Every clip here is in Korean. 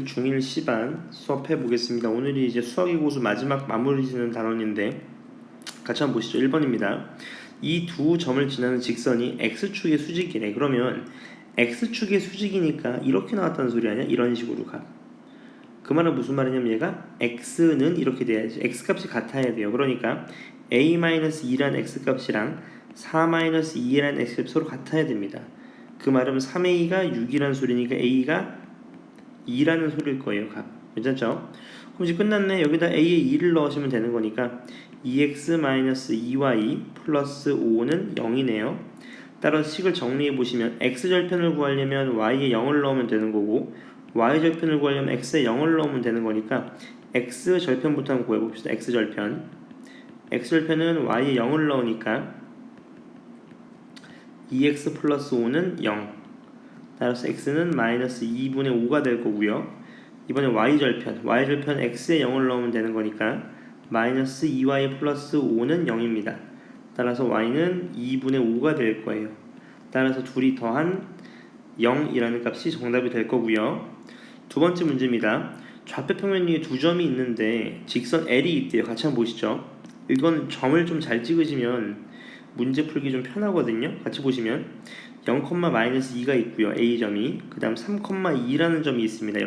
중1 C반 수업해 보겠습니다. 오늘이 이제 수학의 고수 마지막 마무리 짓는 단원인데 같이 한번 보시죠. 1번입니다. 이 두 점을 지나는 직선이 X축의 수직이래. 그러면 X축의 수직이니까 이렇게 나왔다는 소리 아니야? 이런 식으로 가. 그 말은 무슨 말이냐면 얘가 X는 이렇게 돼야지. X값이 같아야 돼요. 그러니까 A-2란 X값이랑 4-2란 X값이 서로 같아야 됩니다. 그 말은 3A가 6이란 소리니까 A가 2라는 소리일 거예요. 값. 괜찮죠? 그럼 이제 끝났네. 여기다 a에 2를 넣으시면 되는 거니까 2x-2y 플러스 5는 0이네요. 따라서 식을 정리해 보시면 x절편을 구하려면 y에 0을 넣으면 되는 거고 y절편을 구하려면 x에 0을 넣으면 되는 거니까 x절편부터 한번 구해봅시다. x절편은 y에 0을 넣으니까 2x 플러스 5는 0. 따라서 x는 마이너스 2분의 5가 될 거고요. 이번에 y절편 x에 0을 넣으면 되는 거니까 마이너스 2y 플러스 5는 0입니다. 따라서 y는 2분의 5가 될 거예요. 따라서 둘이 더한 0이라는 값이 정답이 될 거고요. 두 번째 문제입니다. 좌표평면 두 점이 있는데 직선 L이 있대요. 같이 한번 보시죠. 이건 점을 좀 잘 찍으시면 문제 풀기 좀 편하거든요. 같이 보시면 0,-2가 있고요. A점이 그 다음 3,2라는 점이 있습니다.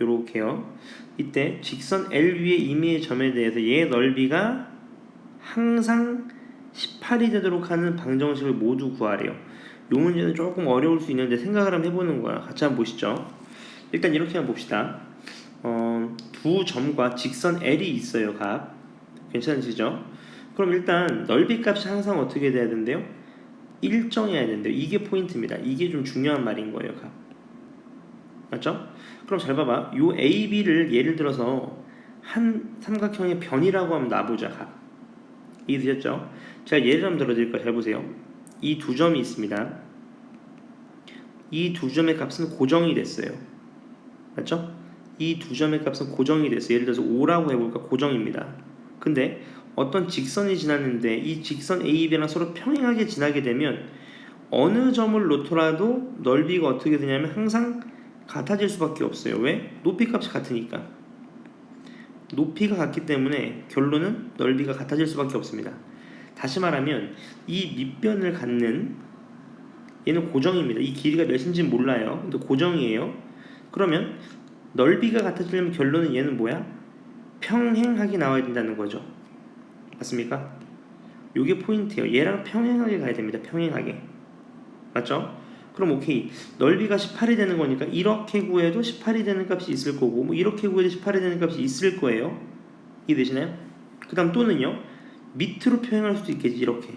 요렇게요. 이때 직선 L 위에 임의의 점에 대해서 얘의 넓이가 항상 18이 되도록 하는 방정식을 모두 구하래요. 이 문제는 조금 어려울 수 있는데 생각을 한번 해보는 거야. 같이 한번 보시죠. 일단 이렇게 한번 봅시다. 두 점과 직선 L이 있어요. 값 괜찮으시죠? 그럼 일단 넓이 값이 항상 어떻게 돼야 된대요? 일정해야 된대요. 이게 포인트입니다. 이게 좀 중요한 말인 거예요. 값. 맞죠? 그럼 잘 봐봐. 요 A, B를 예를 들어서 한 삼각형의 변이라고 하면 놔보자. 값. 이해되셨죠? 제가 예를 한번 들어드릴까요? 잘 보세요. 이 두 점이 있습니다. 이 두 점의 값은 고정이 됐어요. 맞죠? 이 두 점의 값은 고정이 됐어요. 예를 들어서 5라고 해볼까? 고정입니다. 근데 어떤 직선이 지났는데 이 직선 A, B랑 서로 평행하게 지나게 되면 어느 점을 놓더라도 넓이가 어떻게 되냐면 항상 같아질 수밖에 없어요. 왜? 높이 값이 같으니까. 높이가 같기 때문에 결론은 넓이가 같아질 수밖에 없습니다. 다시 말하면 이 밑변을 갖는 얘는 고정입니다. 이 길이가 몇인지 몰라요. 근데 고정이에요. 그러면 넓이가 같아지려면 결론은 얘는 뭐야? 평행하게 나와야 된다는 거죠. 맞습니까? 요게 포인트예요. 얘랑 평행하게 가야 됩니다. 평행하게. 맞죠? 그럼 오케이. 넓이가 18이 되는 거니까 이렇게 구해도 18이 되는 값이 있을 거고 뭐 이렇게 구해도 18이 되는 값이 있을 거예요. 이해되시나요? 그 다음 또는요. 밑으로 표현할 수도 있겠지. 이렇게.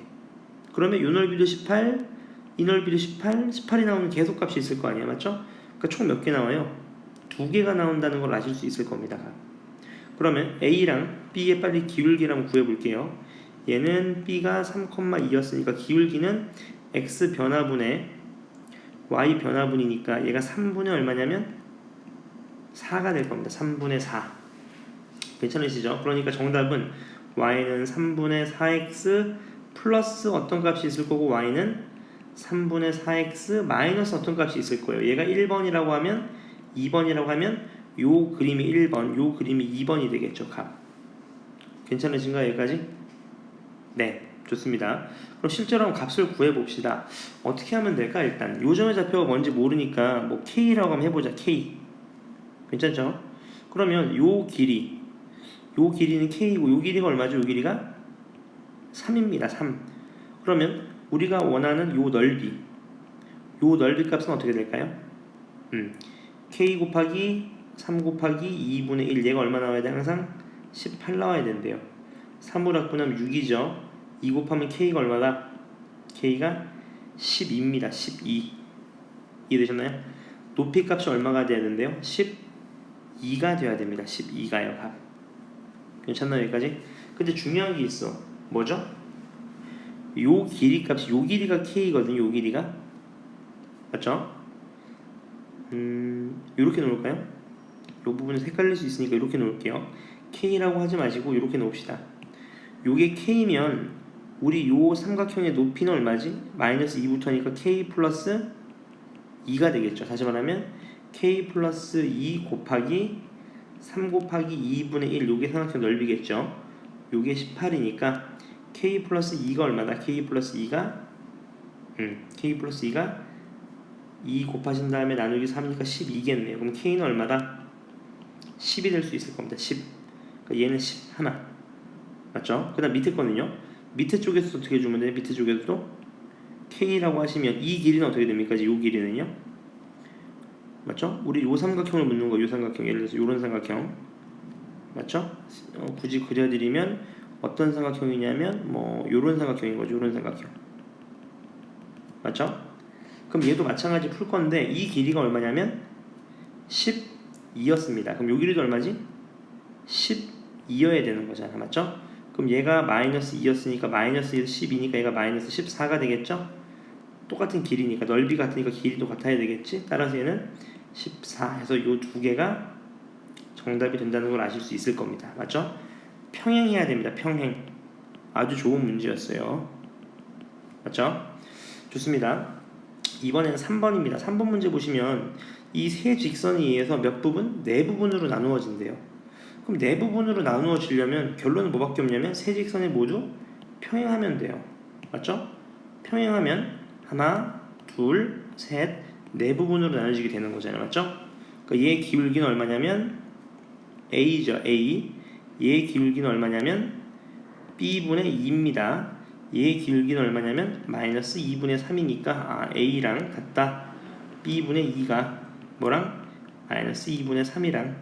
그러면 이 넓이도 18, 이 넓이도 18, 18이 나오는 계속값이 있을 거 아니야. 맞죠? 그러니까 총 몇 개 나와요? 2개가 나온다는 걸 아실 수 있을 겁니다. 그러면 A랑 B의 빨리 기울기를 한번 구해볼게요. 얘는 B가 3,2였으니까 기울기는 X 변화분의 Y 변화분이니까 얘가 3분의 얼마냐면 4가 될 겁니다. 3분의 4. 괜찮으시죠? 그러니까 정답은 Y는 3분의 4X 플러스 어떤 값이 있을 거고 Y는 3분의 4X 마이너스 어떤 값이 있을 거예요. 얘가 1번이라고 하면 2번이라고 하면 요 그림이 1번, 요 그림이 2번이 되겠죠. 값. 괜찮으신가요? 여기까지? 네, 좋습니다. 그럼 실제로 한번 값을 구해봅시다. 어떻게 하면 될까? 일단 요점의 좌표가 뭔지 모르니까 뭐 K라고 한번 해보자. K. 괜찮죠? 그러면 요 길이는 K이고 요 길이가 얼마죠? 요 길이가 3입니다. 3. 그러면 우리가 원하는 요 넓이 값은 어떻게 될까요? K 곱하기 3 곱하기 2분의 1 얘가 얼마 나와야 돼? 항상 18 나와야 된대요. 3으로 바꾸면 6이죠. 2 곱하면 K가 얼마다? K가 12입니다. 12. 이해되셨나요? 높이 값이 얼마가 돼야 된대요? 12가 돼야 됩니다. 12가요. 값. 괜찮나요? 여기까지? 근데 중요한 게 있어. 뭐죠? 요 길이 값이 요 길이가 K거든요. 요 길이가. 맞죠? 요렇게 놓을까요? 요 부분은 헷갈릴 수 있으니까 이렇게 놓을게요. K라고 하지 마시고 이렇게 놓읍시다. 요게 K면 우리 요 삼각형의 높이는 얼마지? 마이너스 2부터니까 K 플러스 2가 되겠죠. 다시 말하면 k 플러스 2 곱하기 3 곱하기 2분의 1 요게 삼각형 넓이겠죠. 요게 18이니까 k 플러스 2가 얼마다? k 플러스 2가 2 곱하신 다음에 나누기 3이니까 12겠네요. 그럼 k는 얼마다? 10이 될 수 있을 겁니다. 10. 그러니까 얘는 10 하나. 맞죠? 그 다음 밑에 거는요. 밑에 쪽에서도 어떻게 주면 돼요? 밑에 쪽에서도 k라고 하시면 이 길이는 어떻게 됩니까? 이 길이는요. 맞죠? 우리 요 삼각형을 묻는 거, 요 삼각형. 예를 들어서 요런 삼각형. 맞죠? 굳이 그려드리면 어떤 삼각형이냐면 뭐 요런 삼각형인 거죠. 요런 삼각형. 맞죠? 그럼 얘도 마찬가지 풀 건데 이 길이가 얼마냐면 12였습니다. 그럼 요 길이도 얼마지? 12여야 되는 거잖아. 맞죠? 그럼 얘가 마이너스 2였으니까 마이너스 1, 12니까 얘가 마이너스 14가 되겠죠? 똑같은 길이니까 넓이 같으니까 길이도 같아야 되겠지? 따라서 얘는 14 해서 요 두 개가 정답이 된다는 걸 아실 수 있을 겁니다. 맞죠? 평행해야 됩니다. 평행. 아주 좋은 문제였어요. 맞죠? 좋습니다. 이번에는 3번입니다. 3번 문제 보시면 이 세 직선에 의해서 몇 부분? 네 부분으로 나누어진대요. 그럼 네 부분으로 나누어지려면 결론은 뭐밖에 없냐면 세 직선이 모두 평행하면 돼요. 맞죠? 평행하면 하나, 둘, 셋, 네 부분으로 나눠지게 되는 거잖아요. 맞죠? 그러니까 얘의 기울기는 얼마냐면 A죠. A. 얘의 기울기는 얼마냐면 B분의 2입니다. 얘의 기울기는 얼마냐면 마이너스 2분의 3이니까 A랑 같다. B분의 2가 뭐랑? 마이너스 2분의 3이랑.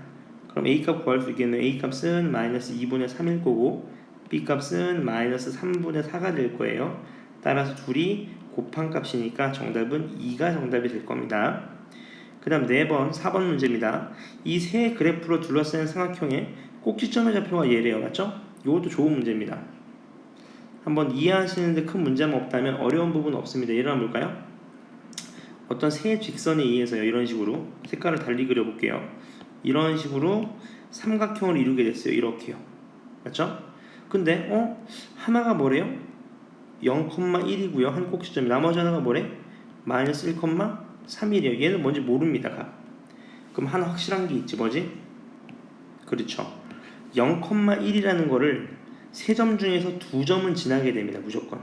그럼 A값 구할 수 있겠네요. A값은 마이너스 2분의 3일 거고 B값은 마이너스 3분의 4가 될 거예요. 따라서 둘이 곱한 값이니까 정답은 2가 정답이 될 겁니다. 그 다음 4번 문제입니다. 이 세 그래프로 둘러싸인 삼각형의 꼭지점의 좌표가 얘래요. 맞죠? 이것도 좋은 문제입니다. 한번 이해하시는데 큰 문제만 없다면 어려운 부분 없습니다. 예를 한번 볼까요? 어떤 세 직선에 의해서요. 이런 식으로 색깔을 달리 그려볼게요. 이런 식으로 삼각형을 이루게 됐어요. 이렇게요. 맞죠? 근데 하나가 뭐래요? 0,1이고요. 한 꼭지점이. 나머지 하나가 뭐래? 마이너스 1,3이래요. 얘는 뭔지 모릅니다. 그럼 하나 확실한 게 있지. 뭐지? 그렇죠. 0,1이라는 거를 세 점 중에서 두 점은 지나게 됩니다. 무조건.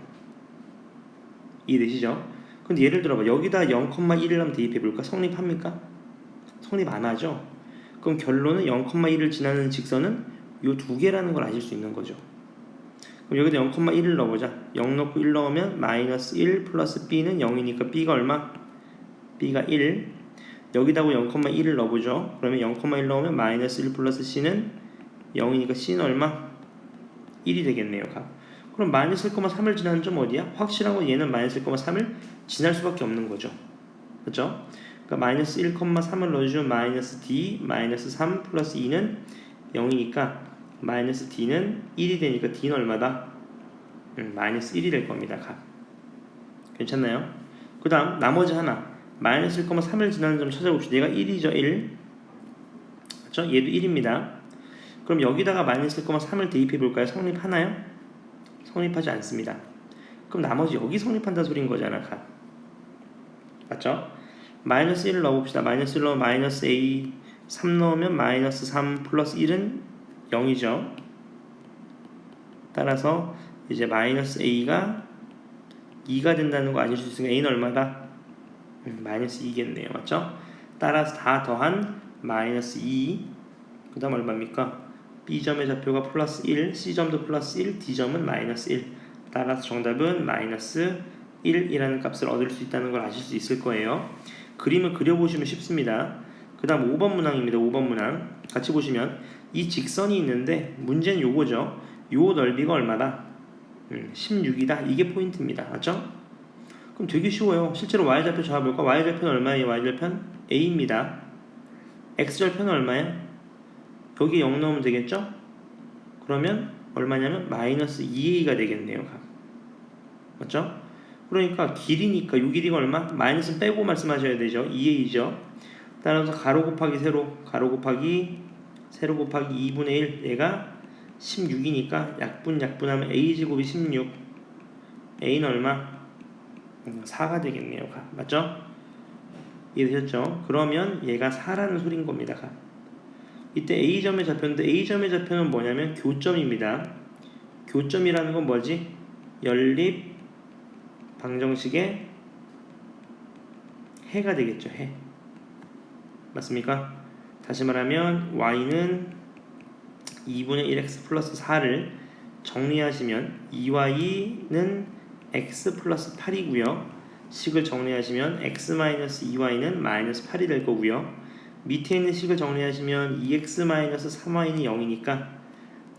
이해되시죠? 근데 예를 들어봐. 여기다 0,1을 한번 대입해 볼까? 성립합니까? 성립 안 하죠? 그럼 결론은 0,1을 지나는 직선은 요 두 개라는 걸 아실 수 있는 거죠. 그럼 여기다 0,1을 넣어보자. 0 넣고 1 넣으면 마이너스 1 플러스 b는 0이니까 b가 얼마? b가 1. 여기다가 0,1을 넣어보죠. 그러면 0,1 넣으면 마이너스 1 플러스 c는 0이니까 c는 얼마? 1이 되겠네요. 그럼 마이너스 1,3을 지나는 점 어디야? 확실한 건 얘는 마이너스 1,3을 지날 수밖에 없는 거죠. 그렇죠? 그러니까 마이너스 1,3을 넣어주면 마이너스 d 마이너스 3 플러스 2는 0이니까 마이너스 d는 1이 되니까 d는 얼마다? 마이너스 1이 될 겁니다. 괜찮나요? 그 다음 나머지 하나 마이너스 1,3을 지나는 점 찾아봅시다. 얘가 1이죠. 1. 그렇죠? 얘도 1입니다. 그럼 여기다가 마이너스 1,3을 대입해 볼까요? 성립하나요? 성립하지 않습니다. 그럼 나머지 여기 성립한다 소린 거잖아. 맞죠? 마이너스 1을 넣어봅시다. 마이너스 1 넣으면 마이너스 a 3 넣으면 마이너스 3 플러스 1은 0이죠. 따라서 이제 마이너스 a가 2가 된다는 거 아실 수 있으니까 a는 얼마다? 마이너스 2겠네요. 맞죠? 따라서 다 더한 마이너스 2. 그 다음 얼마입니까? B점의 좌표가 플러스 1, C점도 플러스 1, D점은 마이너스 1. 따라서 정답은 마이너스 1이라는 값을 얻을 수 있다는 걸 아실 수 있을 거예요. 그림을 그려보시면 쉽습니다. 그 다음 5번 문항입니다. 5번 문항 같이 보시면 이 직선이 있는데 문제는 요거죠. 요 넓이가 얼마다? 16이다. 이게 포인트입니다. 맞죠? 그럼 되게 쉬워요. 실제로 y좌표 잡아볼까? y좌표는 얼마예요? y좌표는 a입니다. x좌표는 얼마예요? 여기 0 넣으면 되겠죠? 그러면 얼마냐면 마이너스 2a가 되겠네요. 맞죠? 그러니까 길이니까 이 길이가 얼마? 마이너스 빼고 말씀하셔야 되죠. 2a죠. 따라서 가로 곱하기 세로, 가로 곱하기 세로 곱하기 2분의 1, 얘가 16이니까 약분하면 a제곱이 16, a는 얼마? 4가 되겠네요. 맞죠? 이해되셨죠? 그러면 얘가 4라는 소린 겁니다. 값. 이때 A점의 좌표인데 A점의 좌표는 뭐냐면 교점입니다. 교점이라는 건 뭐지? 연립 방정식의 해가 되겠죠. 해. 맞습니까? 다시 말하면 y는 2분의 1x 플러스 4를 정리하시면 2y는 x 플러스 8이고요. 식을 정리하시면 x 마이너스 2y는 마이너스 8이 될 거고요. 밑에 있는 식을 정리하시면 2x 마이너스 3y는 0이니까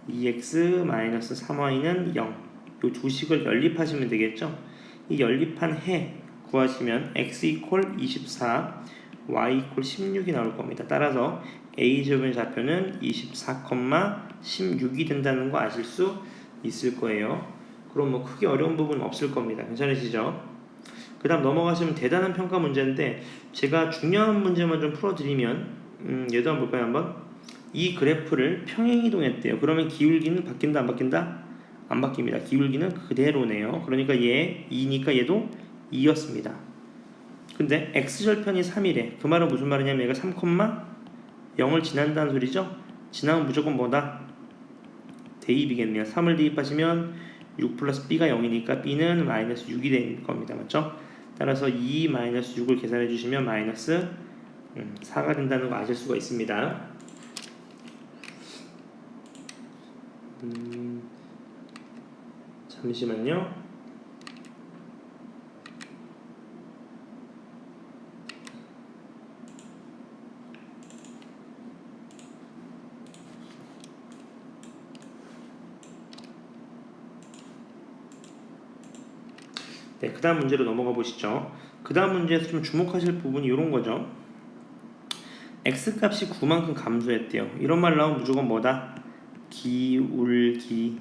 2x 마이너스 3y는 0. 이 두 식을 연립하시면 되겠죠. 이 연립한 해 구하시면 x 이퀄 24, y 이퀄 16이 나올 겁니다. 따라서 A점의 좌표는 24,16이 된다는 거 아실 수 있을 거예요. 그럼 뭐 크게 어려운 부분은 없을 겁니다. 괜찮으시죠? 그 다음 넘어가시면 대단한 평가 문제인데 제가 중요한 문제만 좀 풀어드리면 얘도 한번 볼까요? 한번 이 그래프를 평행이동했대요. 그러면 기울기는 바뀐다 안 바뀐다? 안 바뀝니다. 기울기는 그대로네요. 그러니까 얘 2니까 얘도 2였습니다. 근데 x절편이 3이래. 그 말은 무슨 말이냐면 얘가 3,0을 지난다는 소리죠. 지나면 무조건 뭐다? 대입이겠네요. 3을 대입하시면 6 플러스 b가 0이니까 b는 마이너스 6이 될 겁니다. 맞죠? 따라서 2 마이너스 6을 계산해 주시면 마이너스 4가 된다는 거 아실 수가 있습니다. 잠시만요. 네, 그 다음 문제로 넘어가 보시죠. 그 다음 문제에서 좀 주목하실 부분이 이런 거죠. x값이 9만큼 감소했대요. 이런 말 나오면 무조건 뭐다? 기울기.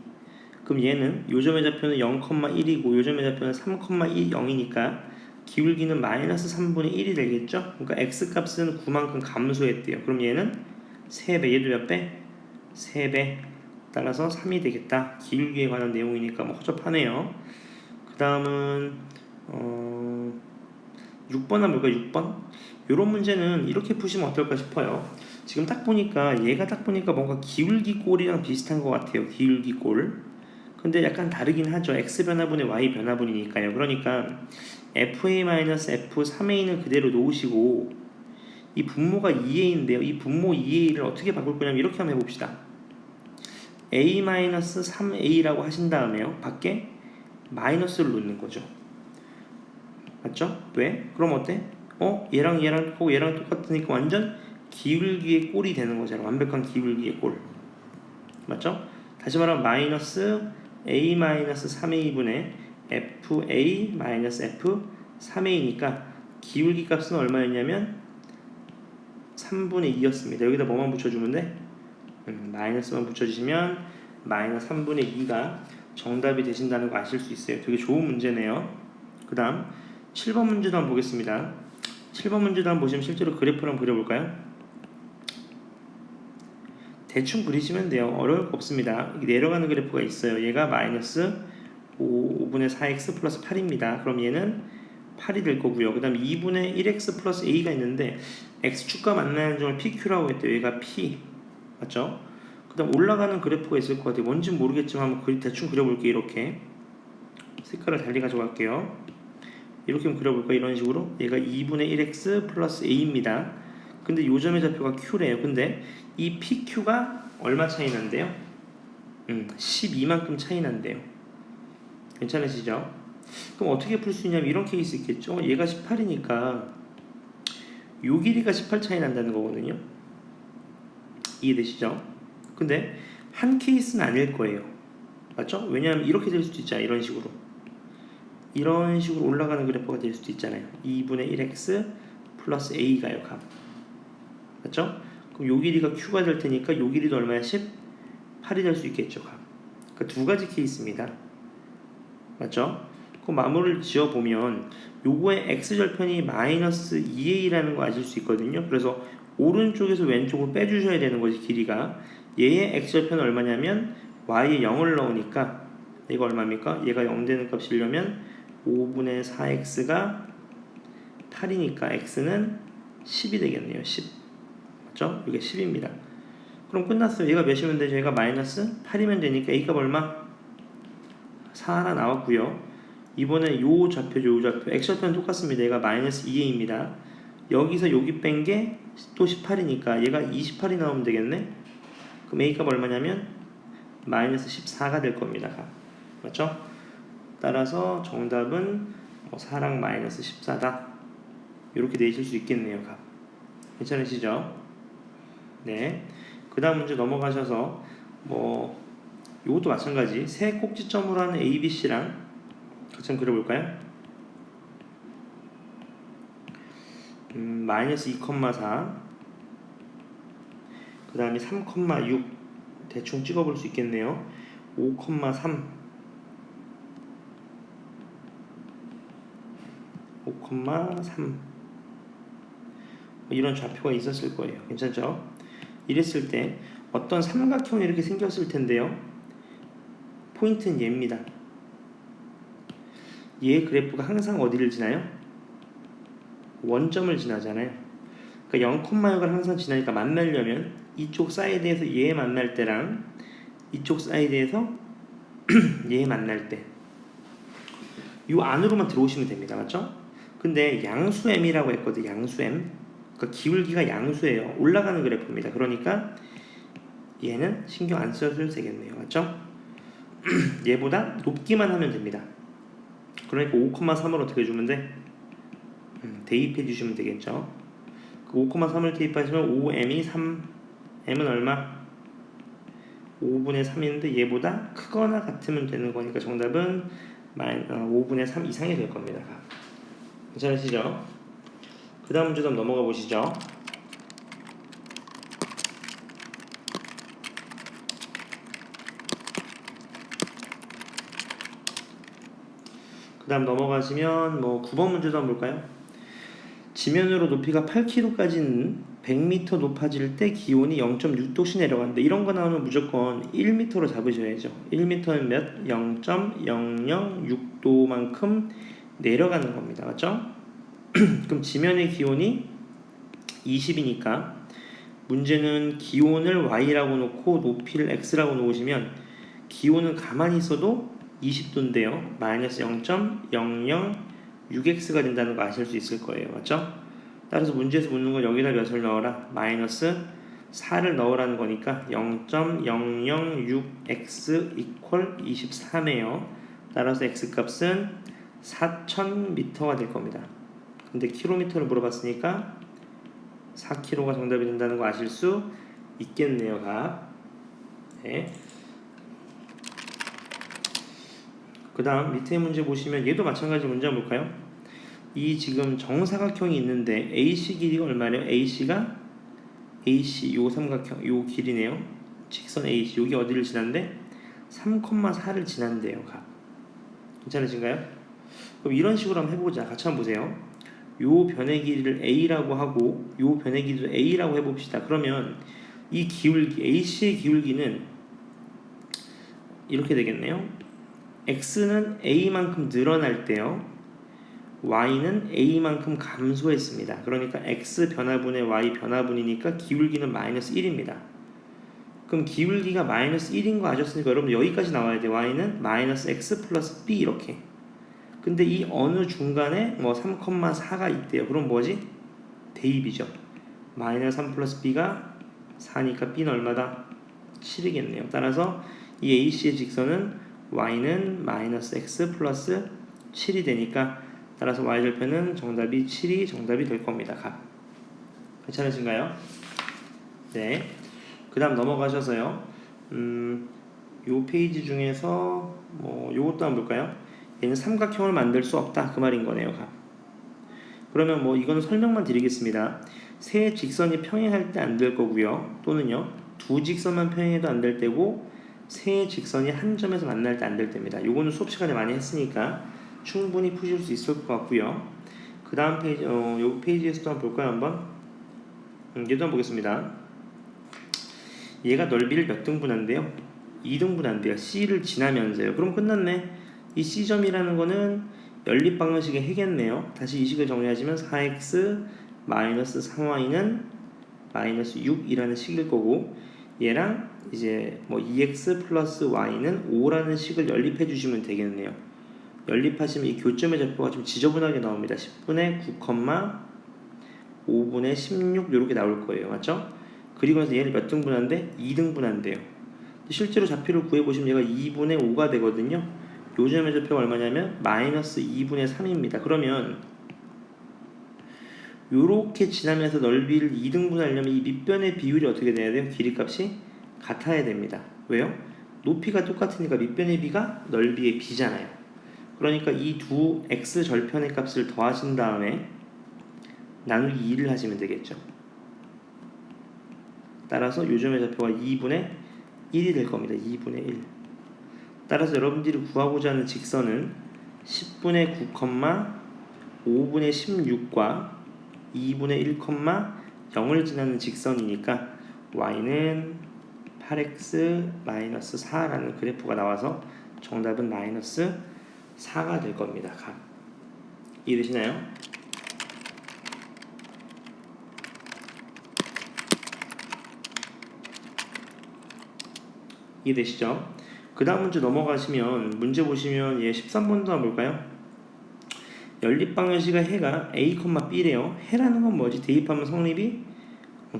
그럼 얘는 요점의 좌표는 0,1이고 요점의 좌표는 3,10이니까 기울기는 마이너스 3분의 1이 되겠죠? 그러니까 x값은 9만큼 감소했대요. 그럼 얘는 3배, 얘도 몇 배? 3배. 따라서 3이 되겠다. 기울기에 관한 내용이니까 뭐 허접하네요. 그 다음은 6번 한번 볼까요? 6번? 이런 문제는 이렇게 푸시면 어떨까 싶어요. 지금 딱 보니까 얘가 딱 보니까 뭔가 기울기 꼴이랑 비슷한 것 같아요. 기울기 꼴. 근데 약간 다르긴 하죠. x 변화분의 y 변화분이니까요. 그러니까 fa-f3a는 그대로 놓으시고 이 분모가 2a인데요. 이 분모 2a를 어떻게 바꿀 거냐면 이렇게 한번 해봅시다. a-3a라고 하신 다음에요. 밖에 마이너스를 놓는 거죠. 맞죠? 왜? 그럼 어때? 얘랑 똑같으니까 완전 기울기의 꼴이 되는 거잖아. 완벽한 기울기의 꼴. 맞죠? 다시 말하면 마이너스 a-3a분의 fa-f3a니까 기울기 값은 얼마였냐면 3분의 2였습니다. 여기다 뭐만 붙여주면 돼? 마이너스만 붙여주시면 마이너스 3분의 2가 정답이 되신다는 거 아실 수 있어요. 되게 좋은 문제네요. 그 다음 7번 문제도 한번 보겠습니다. 7번 문제도 한번 보시면 실제로 그래프를 한번 그려볼까요? 대충 그리시면 돼요. 어려울 거 없습니다. 내려가는 그래프가 있어요. 얘가 마이너스 5분의 4x 플러스 8입니다. 그럼 얘는 8이 될 거고요. 그 다음 2분의 1x 플러스 a가 있는데 x축과 만나는 점을 pq라고 했대요. 얘가 p 맞죠? 그 다음 올라가는 그래프가 있을 것 같아요. 뭔지 모르겠지만 한번 대충 그려볼게요. 이렇게 색깔을 달리 가져갈게요. 이렇게 한번 그려볼까요? 이런 식으로 얘가 2분의 1x 플러스 a입니다. 근데 요점의 좌표가 q래요. 근데 이 pq가 얼마 차이 난대요? 12만큼 차이 난대요. 괜찮으시죠? 그럼 어떻게 풀 수 있냐면 이런 케이스 있겠죠? 얘가 18이니까 요 길이가 18 차이 난다는 거거든요. 이해되시죠? 근데 한 케이스는 아닐 거예요. 맞죠? 왜냐하면 이렇게 될 수도 있잖아요. 이런 식으로 올라가는 그래프가 될 수도 있잖아요. 2분의 1x 플러스 a가요. 값. 맞죠? 그럼 요 길이가 q가 될 테니까 요 길이도 얼마야? 18이 될 수 있겠죠. 값. 그러니까 두 가지 케이스입니다. 맞죠? 그 마무리를 지어보면 요거의 x절편이 마이너스 2a라는 거 아실 수 있거든요. 그래서 오른쪽에서 왼쪽으로 빼주셔야 되는 거지. 길이가 얘의 x절편은 얼마냐면 y에 0을 넣으니까 얘가 얼마입니까? 얘가 0 되는 값이려면 5분의 4x가 8이니까 x는 10이 되겠네요. 10 맞죠? 이게 10입니다. 그럼 끝났어요. 얘가 몇이면 되죠? 얘가 마이너스 8이면 되니까 a값 얼마? 4 하나 나왔고요. 이번에 요 좌표죠. 요 좌표 x좌표는 똑같습니다. 얘가 마이너스 2a입니다. 여기서 여기 뺀 게 또 18이니까 얘가 28이 나오면 되겠네. 그럼 a값 얼마냐면 마이너스 14가 될 겁니다. 맞죠? 따라서 정답은 4랑 마이너스 14다. 이렇게 내실 수 있겠네요. 괜찮으시죠? 네. 그 다음 문제 넘어가셔서 이것도 마찬가지 세 꼭지점으로 하는 ABC랑 같이 한번 그려볼까요? 마이너스 2,4 그 다음에 3,6 대충 찍어볼 수 있겠네요. 5,3 5,3 이런 좌표가 있었을 거예요. 괜찮죠? 이랬을 때 어떤 삼각형이 이렇게 생겼을 텐데요. 포인트는 얘입니다. 얘 그래프가 항상 어디를 지나요? 원점을 지나잖아요. 그러니까 0,6을 항상 지나니까 만나려면 이쪽 사이드에서 얘 만날 때랑 이쪽 사이드에서 얘 만날 때 이 안으로만 들어오시면 됩니다. 맞죠? 근데 양수 m이라고 했거든. 양수 m. 그러니까 기울기가 양수예요. 올라가는 그래프입니다. 그러니까 얘는 신경 안 써도 되겠네요. 맞죠? 얘보다 높기만 하면 됩니다. 그러니까 5,3을 어떻게 주면 돼? 대입해 주시면 되겠죠. 그 5,3을 대입하시면 5m이 3, m은 얼마? 5분의 3인데 얘보다 크거나 같으면 되는 거니까 정답은 5분의 3 이상이 될 겁니다. 괜찮으시죠? 그 다음 문제 좀 넘어가 보시죠. 그 다음 넘어가시면 9번 문제도 한번 볼까요? 지면으로 높이가 8km까지는 100m 높아질 때 기온이 0.6도씩 내려간다. 이런 거 나오면 무조건 1m로 잡으셔야죠. 1m는 몇? 0.006도만큼 내려가는 겁니다. 맞죠? 그럼 지면의 기온이 20이니까 문제는 기온을 y라고 놓고 높이를 x라고 놓으시면 기온은 가만히 있어도 20도인데요. 마이너스 0.006x가 된다는 거 아실 수 있을 거예요. 맞죠? 따라서 문제에서 묻는 건 여기다 몇을 넣어라? 마이너스 4를 넣으라는 거니까 0.006x 이퀄 23이에요. 따라서 x값은 4,000m가 될 겁니다. 근데 킬로미터를 물어봤으니까 4km가 정답이 된다는 거 아실 수 있겠네요. 네. 그 다음 밑에 문제 보시면 얘도 마찬가지 문제 한번 볼까요? 이 지금 정사각형이 있는데 AC 길이가 얼마래요? AC가 AC 요 삼각형 요 길이네요. 직선 AC 여기 어디를 지난데 3,4를 지난대요. 괜찮으신가요? 그럼 이런 식으로 한번 해보자. 같이 한번 보세요. 요 변의 길이를 A라고 하고 요 변의 길이를 A라고 해봅시다. 그러면 이 기울기 AC의 기울기는 이렇게 되겠네요. X는 A만큼 늘어날 때요. Y는 A만큼 감소했습니다. 그러니까 X 변화분의 Y 변화분이니까 기울기는 마이너스 1입니다. 그럼 기울기가 마이너스 1인 거 아셨으니까 여러분 여기까지 나와야 돼요. Y는 마이너스 X 플러스 B 이렇게. 근데 이 어느 중간에 3,4가 있대요. 그럼 뭐지? 대입이죠. 마이너스 3 플러스 B가 4니까 B는 얼마다? 7이겠네요. 따라서 이 AC의 직선은 Y는 마이너스 X 플러스 7이 되니까 따라서 Y절편은 정답이 7이 정답이 될 겁니다. 괜찮으신가요? 네. 그 다음 넘어가셔서요. 요 페이지 중에서 요것도 한번 볼까요? 얘는 삼각형을 만들 수 없다. 그 말인 거네요. 그러면 이거는 설명만 드리겠습니다. 세 직선이 평행할 때 안 될 거고요. 또는요. 두 직선만 평행해도 안 될 때고 세 직선이 한 점에서 만날 때 안 될 때입니다. 요거는 수업 시간에 많이 했으니까 충분히 푸실 수 있을 것 같고요. 그 다음 페이지, 요 페이지에서도 한번 볼까요? 한번? 얘도 한번 보겠습니다. 얘가 넓이를 몇 등분한대요? 2등분한대요. C를 지나면서요. 그럼 끝났네. 이 C점이라는 거는 연립 방정식의 해겠네요. 다시 이 식을 정리하시면 4x 마이너스 3y는 마이너스 6이라는 식일 거고, 얘랑 이제 뭐 2x 플러스 y는 5라는 식을 연립해 주시면 되겠네요. 연립하시면 이 교점의 좌표가 좀 지저분하게 나옵니다. 10분의 9, 5분의 16 이렇게 나올 거예요. 맞죠? 그리고 나서 얘를 몇 등분한대? 2등분한대요. 실제로 좌표를 구해보시면 얘가 2분의 5가 되거든요. 요점의 좌표가 얼마냐면 마이너스 2분의 3입니다. 그러면 요렇게 지나면서 넓이를 2등분 하려면 이 밑변의 비율이 어떻게 돼야 돼요? 길이값이 같아야 됩니다. 왜요? 높이가 똑같으니까 밑변의 비가 넓이의 비잖아요. 그러니까 이 두 x 절편의 값을 더하신 다음에 나누기 2를 하시면 되겠죠. 따라서 요점의 좌표가 2분의 1이 될 겁니다. 2분의 1. 따라서 여러분들이 구하고자 하는 직선은 10분의 9, 5분의 16과 2분의 1,0을 지나는 직선이니까 y는 8x-4라는 그래프가 나와서 정답은 마이너스 4가 될 겁니다. 각. 이해되시나요? 이해되시죠? 그 다음 문제 넘어가시면 문제 보시면 얘 13번도 한번 볼까요? 연립방정식의 해가 a, b래요. 해라는 건 뭐지? 대입하면 성립이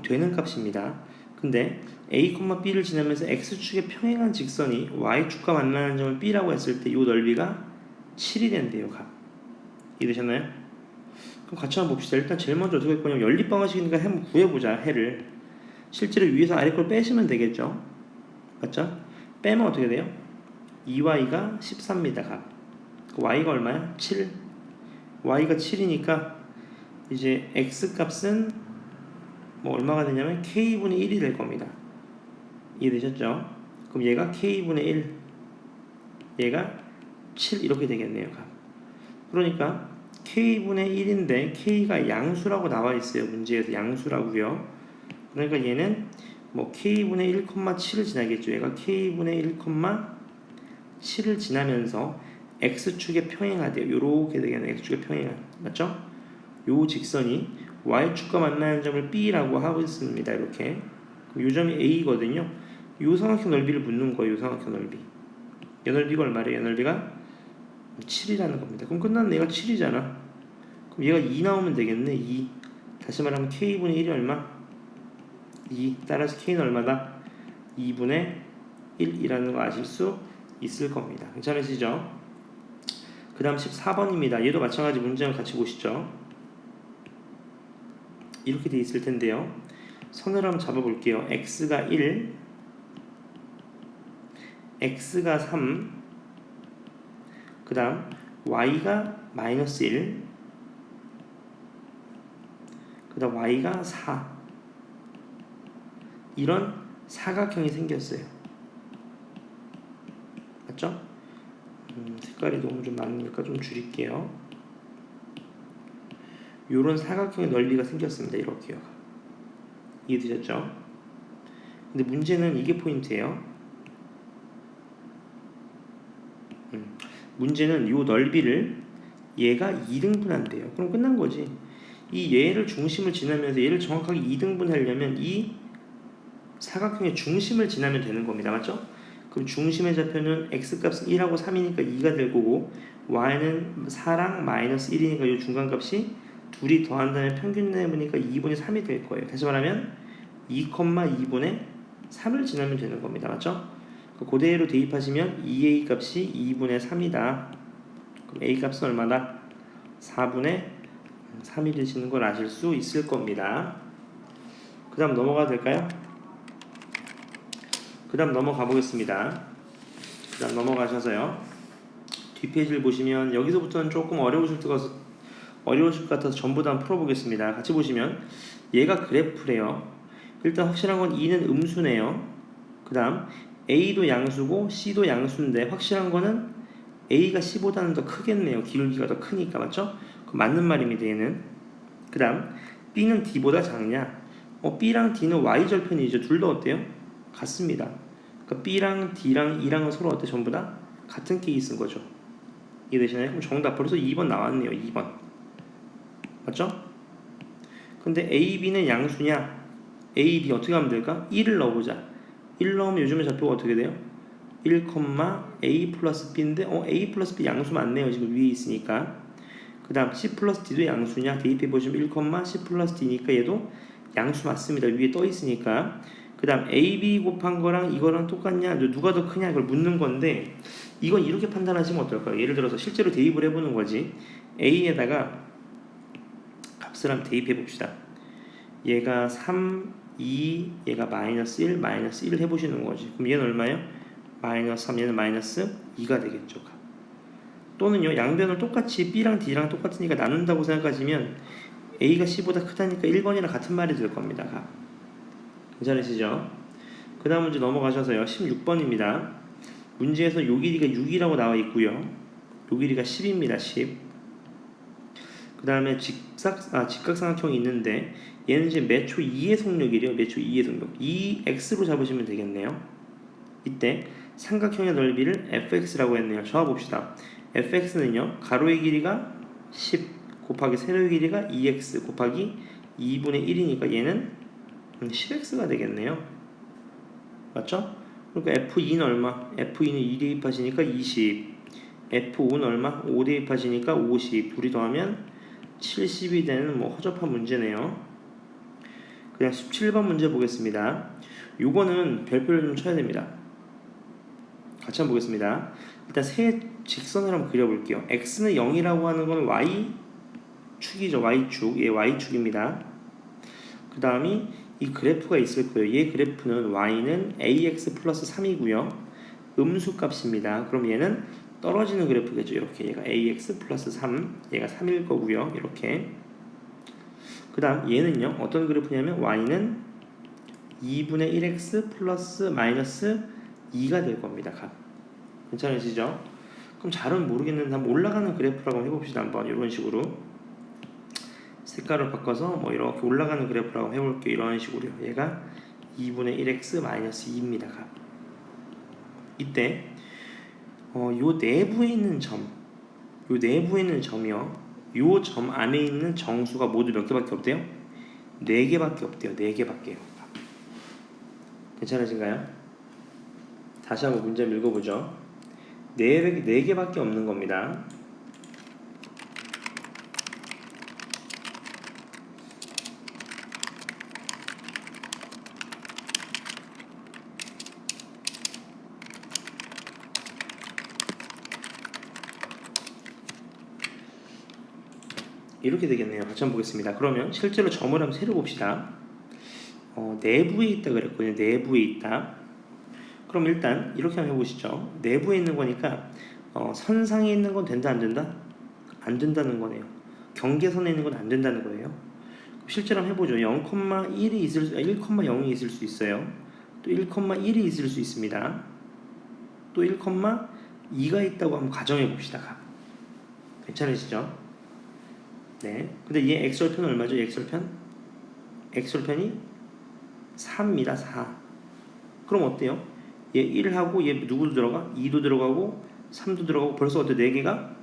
되는 값입니다. 근데 a, b를 지나면서 x축에 평행한 직선이 y축과 만나는 점을 b라고 했을 때 이 넓이가 7이 된대요. 값. 이해되셨나요? 그럼 같이 한번 봅시다. 일단 제일 먼저 어떻게 할 거냐면 연립방정식이니까 한번 구해보자. 해를. 실제로 위에서 아래 걸 빼시면 되겠죠. 맞죠? 빼면 어떻게 돼요? 2y가 14입니다. 값. y가 얼마야? 7. y가 7이니까 이제 x 값은 뭐 얼마가 되냐면 k분의 1이 될 겁니다. 이해되셨죠? 그럼 얘가 k분의 1, 얘가 7 이렇게 되겠네요. 값. 그러니까 k분의 1인데 k가 양수라고 나와 있어요. 문제에서 양수라고요. 그러니까 얘는 뭐 k분의 1,7을 지나겠죠. 얘가 k분의 1,7을 지나면서 x축에 평행하대요. 요렇게 되겠네요. x축에 평행한. 맞죠? 요 직선이 y축과 만나는 점을 b라고 하고 있습니다. 이렇게. 요 점이 a거든요. 요 삼각형 넓이를 묻는 거예요. 요 삼각형 넓이. 이 넓이가 얼마래요? 이 넓이가 7이라는 겁니다. 그럼 끝났네. 얘가 7이잖아. 그럼 얘가 2 나오면 되겠네. 2. 다시 말하면 k분의 1이 얼마? 2. 따라서 k는 얼마다? 2분의 1이라는 거 아실 수 있을 겁니다. 괜찮으시죠? 그 다음 14번입니다. 얘도 마찬가지 문제를 같이 보시죠. 이렇게 돼 있을 텐데요. 선을 한번 잡아볼게요. x가 1, x가 3, 그 다음 y가 마이너스 1, 그 다음 y가 4. 이런 사각형이 생겼어요. 맞죠? 색깔이 너무 좀 많으니까 좀 줄일게요. 요런 사각형의 넓이가 생겼습니다. 이렇게요. 이해되셨죠? 근데 문제는 이게 포인트예요. 문제는 요 넓이를 얘가 2등분한대요. 그럼 끝난 거지. 이 얘를 중심을 지나면서 얘를 정확하게 2등분하려면 이 사각형의 중심을 지나면 되는 겁니다. 맞죠? 그럼 중심의 좌표는 x값은 1하고 3이니까 2가 될 거고 y는 4랑 마이너스 1이니까 이 중간값이 둘이 더한다면 평균 내보니까 2분의 3이 될 거예요. 다시 말하면 2,2분의 3을 지나면 되는 겁니다. 맞죠? 그대로 대입하시면 2a 값이 2분의 3이다. 그럼 a 값은 얼마다? 4분의 3이 되시는 걸 아실 수 있을 겁니다. 그 다음 넘어가도 될까요? 그 다음 넘어가 보겠습니다. 그 다음 넘어가셔서요. 뒷페이지를 보시면 여기서부터는 조금 어려우실 것 같아서 전부 다 풀어보겠습니다. 같이 보시면 얘가 그래프래요. 일단 확실한 건 2는 음수네요. 그 다음 A도 양수고 C도 양수인데 확실한 거는 A가 C보다는 더 크겠네요. 기울기가 더 크니까. 맞죠? 맞는 말입니다. 얘는. 그 다음 B는 D보다 작냐? B랑 D는 Y절편이죠. 둘 다 어때요? 같습니다. 그러니까 B랑 D랑 E랑은 서로 어때? 전부 다 같은 케이스인 거죠. 이해되시나요? 그럼 정답 벌써 2번 나왔네요. 2번 맞죠? 근데 A, B는 양수냐? A, B 어떻게 하면 될까? 1을 넣어보자. 1 넣으면 요즘에 좌표가 어떻게 돼요? 1, A 플러스 B인데 A 플러스 B 양수 맞네요. 지금 위에 있으니까. 그 다음 C 플러스 D도 양수냐? 대입해보시면 1, C 플러스 D니까 얘도 양수 맞습니다. 위에 떠 있으니까. 그 다음 A, B 곱한 거랑 이거랑 똑같냐? 누가 더 크냐? 이걸 묻는 건데 이건 이렇게 판단하시면 어떨까요? 예를 들어서 실제로 대입을 해보는 거지. A에다가 값을 한번 대입해봅시다. 얘가 3, 2, 얘가 마이너스 1, 마이너스 1 해보시는 거지. 그럼 얘는 얼마예요? 마이너스 3, 얘는 마이너스 2가 되겠죠. 또는요, 양변을 똑같이 B랑 D랑 똑같으니까 나눈다고 생각하시면 A가 C보다 크다니까 1번이랑 같은 말이 될 겁니다. 괜찮으시죠? 그 다음 문제 넘어가셔서요. 16번입니다. 문제에서 요 길이가 6이라고 나와 있고요. 요 길이가 10입니다. 10. 그 다음에 직각삼각형이 있는데 얘는 이제 매초 2의 속력이래요. 매초 2의 속력. 2x로 잡으시면 되겠네요. 이때 삼각형의 넓이를 fx라고 했네요. 적어봅시다. fx는요. 가로의 길이가 10 곱하기 세로의 길이가 2x 곱하기 2분의 1이니까 얘는 10x가 되겠네요. 맞죠? 그러니까 f2는 얼마? f2는 2 대입하시니까 20 f5는 얼마? 5 대입하시니까 50 둘이 더하면 70이 되는 허접한 문제네요. 그냥 17번 문제 보겠습니다. 요거는 별표를 좀 쳐야 됩니다. 같이 한번 보겠습니다. 일단 세 직선을 한번 그려볼게요. x는 0이라고 하는 건 y축이죠. y축. 얘 y축입니다. 그 다음이 이 그래프가 있을 거예요. 얘 그래프는 y는 ax 플러스 3이고요. 음수값입니다. 그럼 얘는 떨어지는 그래프겠죠. 이렇게 얘가 ax 플러스 3, 얘가 3일 거고요. 이렇게. 그 다음 얘는요. 어떤 그래프냐면 y는 2분의 1x 플러스 마이너스 2가 될 겁니다. 괜찮으시죠? 그럼 잘은 모르겠는데 한번 올라가는 그래프라고 해봅시다. 한번 이런 식으로 색깔을 바꿔서 이렇게 올라가는 그래프라고 해볼게요. 이런 식으로요. 얘가 2분의 1x 마이너스 2입니다. 이때 요 내부에 있는 점이요. 요 점 안에 있는 정수가 모두 몇 개밖에 없대요? 4개밖에 없대요. 4개밖에요. 괜찮으신가요? 다시 한번 문제 읽어보죠. 4개밖에 없는 겁니다. 이렇게 되겠네요. 같이 한번 보겠습니다. 그러면 실제로 점을 한번 세려봅시다. 내부에 있다 그랬거든요. 내부에 있다. 그럼 일단 이렇게 한번 해보시죠. 내부에 있는 거니까 선상에 있는 건 된다 안 된다? 안 된다는 거네요. 경계선에 있는 건 안 된다는 거예요. 실제로 한번 해보죠. 0,1이 1,0이 있을 수 있어요. 또 1,1이 있을 수 있습니다. 또 1,2가 있다고 한번 가정해 봅시다. 괜찮으시죠? 네. 근데 얘 x절편은 얼마죠? x절편이 4입니다. 4. 그럼 어때요? 얘 1하고 얘 누구도 들어가? 2도 들어가고 3도 들어가고 벌써 어때? 4개가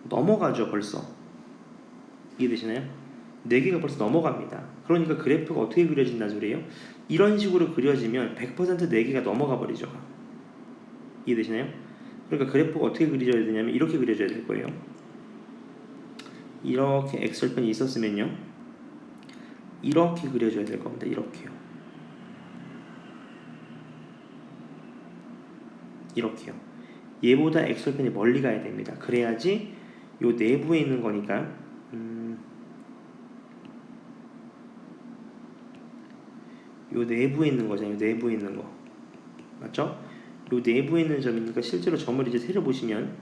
넘어가죠. 벌써. 이해되시나요? 4개가 벌써 넘어갑니다. 그러니까 그래프가 어떻게 그려진다는 소리예요? 이런 식으로 그려지면 100% 4개가 넘어가 버리죠. 이해되시나요? 그러니까 그래프가 어떻게 그려져야 되냐면 이렇게 그려져야 될 거예요. 이렇게 x절편이 있었으면요. 이렇게 그려줘야 될 겁니다. 이렇게요. 이렇게요. 얘보다 x절편이 멀리 가야 됩니다. 그래야지 요 내부에 있는 거니까 요 내부에 있는 거잖아요. 내부에 있는 거. 맞죠? 요 내부에 있는 점이니까 실제로 점을 이제 세려보시면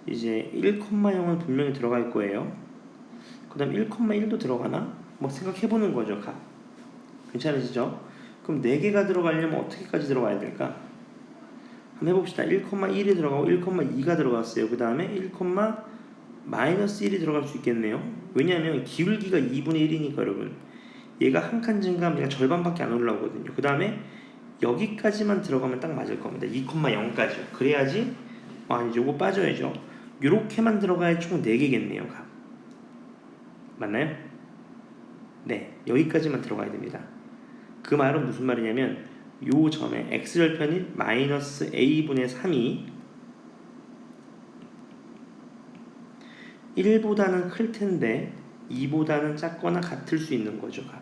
이제 1,0은 분명히 들어갈 거예요. 그 다음 1,1도 들어가나? 생각해보는 거죠. 괜찮으시죠? 그럼 4개가 들어가려면 어떻게까지 들어가야 될까? 한번 해봅시다. 1,1이 들어가고 1,2가 들어갔어요. 그 다음에 1,-1이 들어갈 수 있겠네요. 왜냐하면 기울기가 2분의 1이니까 여러분 얘가 한 칸 증가하면 얘가 절반밖에 안 올라오거든요. 그 다음에 여기까지만 들어가면 딱 맞을 겁니다. 2,0까지요. 그래야지 이제 요거 빠져야죠. 요렇게만 들어가야 총 4개겠네요. 값. 맞나요? 네, 여기까지만 들어가야 됩니다. 그 말은 무슨 말이냐면 요 점에 x절편인 마이너스 a분의 3이 1보다는 클 텐데 2보다는 작거나 같을 수 있는 거죠. 값.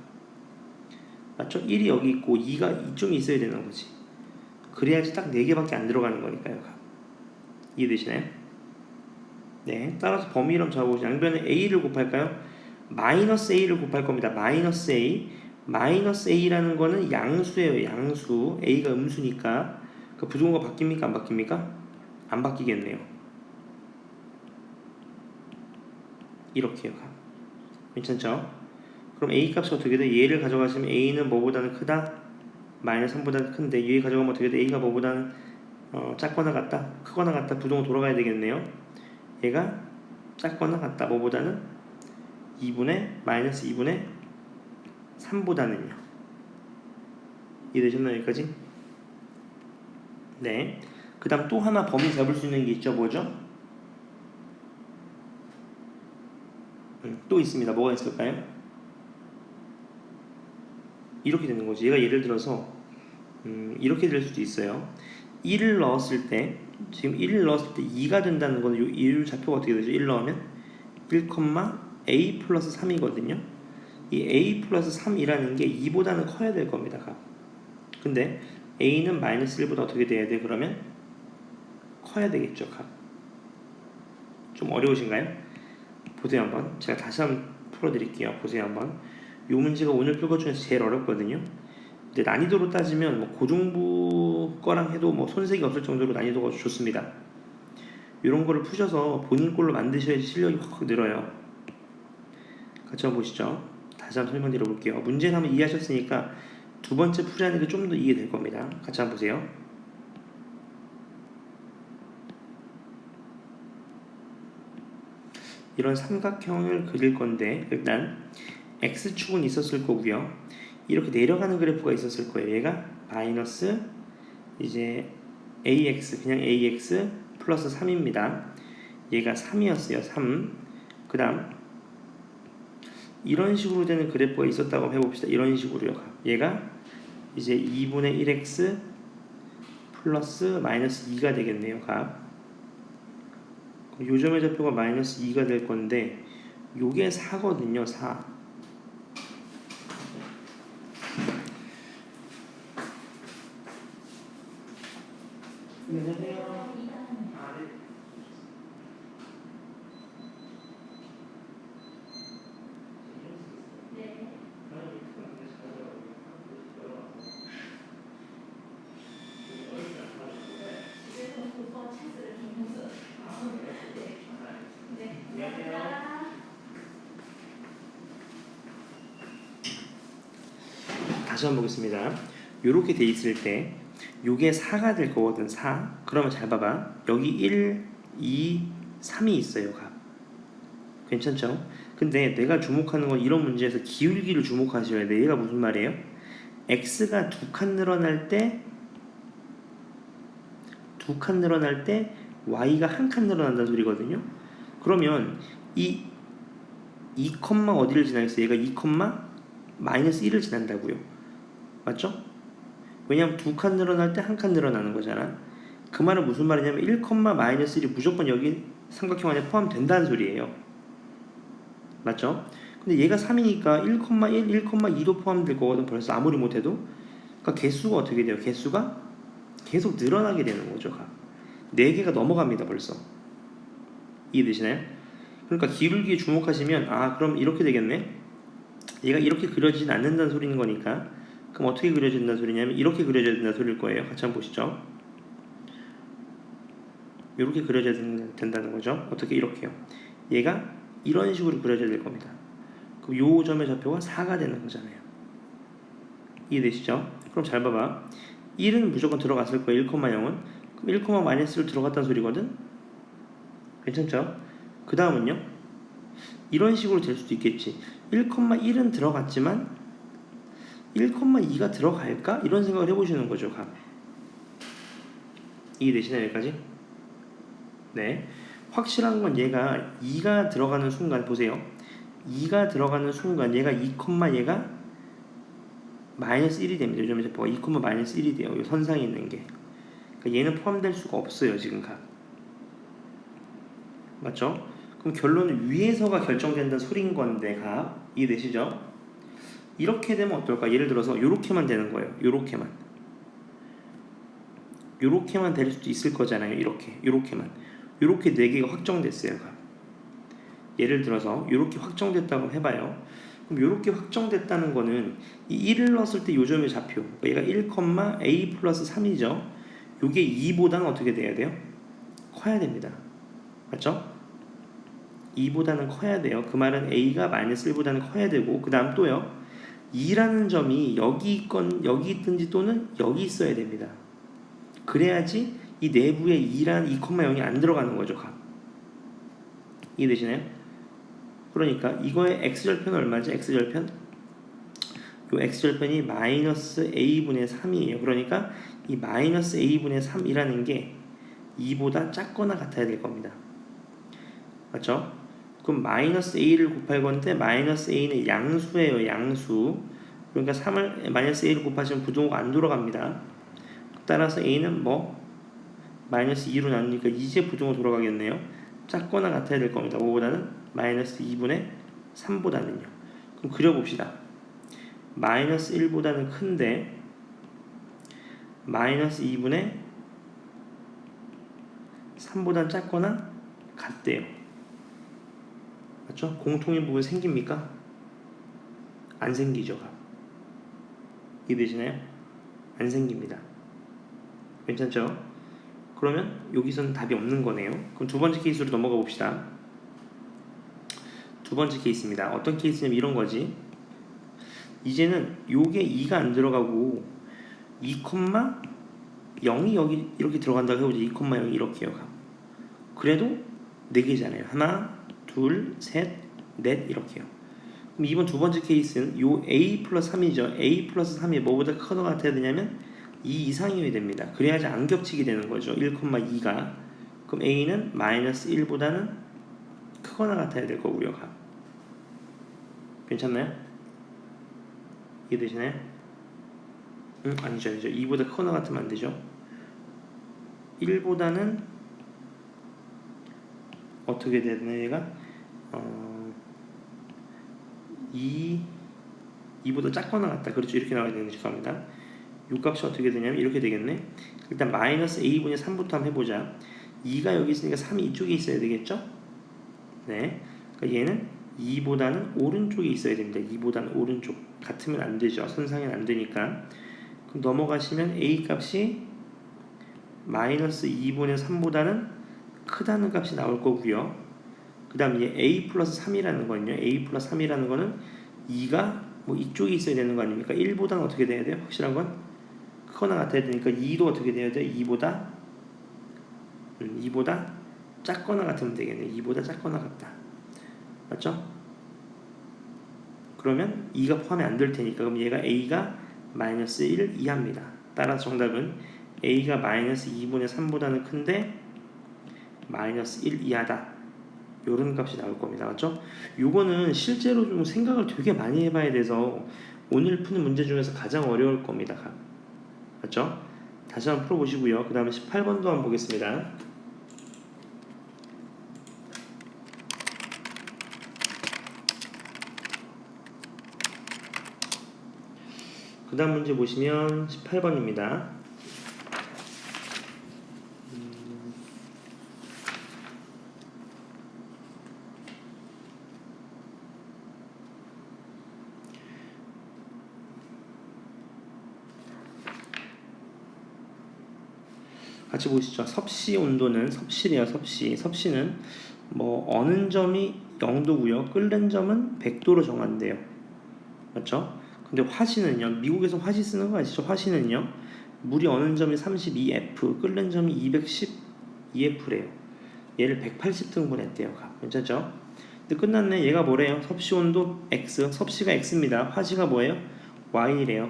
맞죠? 1이 여기 있고 2가 이쪽에 있어야 되는 거지. 그래야지 딱 4개밖에 안 들어가는 거니까요. 값. 이해되시나요? 네, 따라서 범위를 잡아보시죠. 양변에 a를 곱할까요? 마이너스 a를 곱할 겁니다. 마이너스 a. 마이너스 a라는 거는 양수예요. 양수. a가 음수니까 그 부등호가 바뀝니까? 안 바뀝니까? 안 바뀌겠네요. 이렇게요. 괜찮죠? 그럼 a 값이 어떻게 돼? 얘를 가져가시면 a는 뭐보다는 크다? 마이너스 3보다는 큰데 얘 가져가면 어떻게 돼? a가 뭐보다는 작거나 같다? 크거나 같다? 부등호 돌아가야 되겠네요. 얘가 작거나 같다. 뭐보다는 2분의 마이너스 2분의 3보다는요. 이해되셨나요? 여기까지? 네. 그 다음 또 하나 범위 잡을 수 있는 게 있죠. 뭐죠? 또 있습니다. 뭐가 있을까요? 이렇게 되는 거지. 얘가 예를 들어서 이렇게 될 수도 있어요. 1을 넣었을 때 지금 1을 넣었을 때 2가 된다는 거는 이 좌표가 어떻게 되죠? 1 넣으면 1, a 플러스 3이거든요. 이 a 플러스 3이라는 게 2보다는 커야 될 겁니다. 근데 a는 마이너스 1보다 어떻게 돼야 돼? 그러면 커야 되겠죠. 좀 어려우신가요? 보세요 한번. 제가 다시 한번 풀어드릴게요. 보세요 한번. 이 문제가 오늘 풀 것 중에서 제일 어렵거든요. 근데 난이도로 따지면 뭐 고등부 거랑 해도 뭐 손색이 없을 정도로 난이도가 좋습니다. 이런 거를 푸셔서 본인 걸로 만드셔야지 실력이 확 늘어요. 같이 한번 보시죠. 다시 한번 설명드려 볼게요. 문제는 한번 이해하셨으니까 두 번째 풀이하는 게 좀 더 이해될 겁니다. 같이 한번 보세요. 이런 삼각형을 그릴 건데 일단 x축은 있었을 거고요. 이렇게 내려가는 그래프가 있었을 거예요. 얘가 마이너스 이제 ax 그냥 ax 플러스 3입니다. 얘가 3이었어요. 3. 그 다음 이런 식으로 되는 그래프가 있었다고 해봅시다. 이런 식으로요. 얘가 이제 2분의 1x 플러스 마이너스 2가 되겠네요. 요점의 좌표가 마이너스 2가 될 건데 요게 4거든요. 4. 안녕하세요. 다시 한번 보겠습니다. 요렇게 돼 있을 때 요게 4가 될 거거든. 4. 그러면 잘 봐봐. 여기 1, 2, 3이 있어요. 괜찮죠? 근데 내가 주목하는 건 이런 문제에서 기울기를 주목하셔야 돼. 얘가 무슨 말이에요? x가 2칸 늘어날 때 y가 1칸 늘어난다는 소리거든요. 그러면 이 2, 어디를 지나겠어요? 얘가 2, 마이너스 1을 지난다고요. 맞죠? 왜냐면 2칸 늘어날 때 1칸 늘어나는 거잖아. 그 말은 무슨 말이냐면 1, 마이너스 1이 무조건 여기 삼각형 안에 포함된다는 소리예요. 맞죠? 근데 얘가 3이니까 1,1, 1,2도 포함될 거거든. 벌써 아무리 못해도. 그러니까 개수가 어떻게 돼요? 개수가 계속 늘어나게 되는 거죠. 4개가 넘어갑니다. 벌써. 이해되시나요? 그러니까 기울기에 주목하시면 그럼 이렇게 되겠네. 얘가 이렇게 그려지진 않는다는 소리인 거니까 그럼 어떻게 그려진다는 소리냐면 이렇게 그려져야 된다는 소리일 거예요. 같이 한번 보시죠. 이렇게 그려져야 된다는 거죠. 어떻게? 이렇게요. 얘가 이런 식으로 그려져야 될 겁니다. 그럼 요 점의 좌표가 4가 되는 거잖아요. 이해되시죠? 그럼 잘 봐봐. 1은 무조건 들어갔을 거예요. 1,0은. 그럼 1, 마이너스를 들어갔다는 소리거든? 괜찮죠? 그 다음은요. 이런 식으로 될 수도 있겠지. 1,1은 들어갔지만 1,2가 들어갈까? 이런 생각을 해보시는 거죠. 이해되시나요? 여기까지? 네. 확실한 건 얘가 2가 들어가는 순간 보세요. 2가 들어가는 순간 얘가 2, 얘가 마이너스 1이 됩니다. 요즘에 제가 2, 마이너스 1이 돼요. 이 선상에 있는 게. 그러니까 얘는 포함될 수가 없어요. 지금 각. 맞죠? 그럼 결론은 위에서가 결정된다는 소린 건데 각. 이해되시죠? 이렇게 되면 어떨까? 예를 들어서 요렇게만 되는 거예요. 요렇게만 될 수도 있을 거잖아요. 요렇게만. 요렇게 4개가 확정됐어요. 각. 예를 들어서 요렇게 확정됐다고 해봐요. 그럼 요렇게 확정됐다는 거는 이 1을 넣었을 때 요점의 좌표, 그러니까 얘가 1, a 플러스 3이죠. 요게 2보다는 어떻게 돼야 돼요? 커야 됩니다. 맞죠? 2보다는 커야 돼요. 그 말은 a가 마이너스 1보다는 커야 되고, 그 다음 또요. 2라는 점이 여기 있건 여기 있든지 또는 여기 있어야 됩니다. 그래야지 이 내부에 2,0이 안 들어가는 거죠. 각. 이해되시나요? 그러니까 이거의 x절편은 얼마죠? x절편? 요 x절편이 마이너스 a분의 3이에요. 그러니까 이 마이너스 a분의 3이라는 게 2보다 작거나 같아야 될 겁니다. 맞죠? 그럼 마이너스 a를 곱할 건데 마이너스 a는 양수예요. 양수. 그러니까 3을 마이너스 a를 곱하시면 부동호가 안 돌아갑니다. 따라서 a는 마이너스 2로 나누니까 이제 부동호 돌아가겠네요. 작거나 같아야 될 겁니다. 5보다는 마이너스 2분의 3보다는요. 그럼 그려봅시다. 마이너스 1보다는 큰데 마이너스 2분의 3보다는 작거나 같대요. 맞죠? 공통인 부분 생깁니까? 안 생기죠. 이해되시나요? 안 생깁니다. 괜찮죠? 그러면 여기서는 답이 없는 거네요. 그럼 두 번째 케이스로 넘어가 봅시다. 두 번째 케이스입니다. 어떤 케이스냐면 이런 거지. 이제는 요게 2가 안 들어가고 2,0이 여기 이렇게 들어간다고 해보죠. 2,0 이렇게요. 그래도 4개잖아요. 하나, 둘, 셋, 넷 이렇게요. 그럼 이번 두 번째 케이스는 요 a 플러스 3이죠. a 플러스 3이 뭐보다 커서 같아야 되냐면 2 이상이어야 됩니다. 그래야지 안 겹치게 되는 거죠. 1,2가. 그럼 a는 마이너스 1보다는 크거나 같아야 될 거고요. 괜찮나요? 이해되시나요? 아니죠. 2보다 크거나 같으면 안 되죠. 1보다는 어떻게 되나 얘가? 2보다 작거나 같다. 그렇죠. 이렇게 나와야 되는데 죄송합니다. 요 값이 어떻게 되냐면 이렇게 되겠네. 일단 마이너스 a분의 3부터 한번 해보자. 2가 여기 있으니까 3이 이쪽에 있어야 되겠죠? 네. 그러니까 얘는 2보다는 오른쪽에 있어야 됩니다. 2보다는 오른쪽. 같으면 안 되죠. 선상엔 안 되니까. 그럼 넘어가시면 a 값이 마이너스 2분의 3보다는 크다는 값이 나올 거고요. 그 다음 얘 a 플러스 3이라는 거는요. a 플러스 3이라는 거는 2가 이쪽에 있어야 되는 거 아닙니까? 1보다는 어떻게 돼야 돼요? 확실한 건 크거나 같아야 되니까 2도 어떻게 돼야 돼요? 2보다 작거나 같으면 되겠네. 2보다 작거나 같다. 맞죠? 그러면 2가 포함이 안 될 테니까 그럼 얘가 a가 마이너스 1 이하입니다. 따라서 정답은 a가 마이너스 2분의 3보다는 큰데 마이너스 1 이하다. 요런 값이 나올 겁니다. 맞죠? 요거는 실제로 좀 생각을 되게 많이 해봐야 돼서 오늘 푸는 문제 중에서 가장 어려울 겁니다. 맞죠? 다시 한번 풀어보시고요. 그 다음에 18번도 한번 보겠습니다. 그 다음 문제 보시면 18번입니다. 같이 보시죠. 섭씨 온도는 섭씨래요. 섭씨는 어는 점이 0도고요. 끓는 점은 100도로 정한대요. 맞죠? 근데 화씨는요. 미국에서 화씨 쓰는 거 아시죠? 화씨는요. 물이 어는 점이 32F, 끓는 점이 212F래요. 얘를 180등분 했대요. 괜찮죠? 근데 끝났네. 얘가 뭐래요? 섭씨 온도 X, 섭씨가 X입니다. 화씨가 뭐예요? Y래요.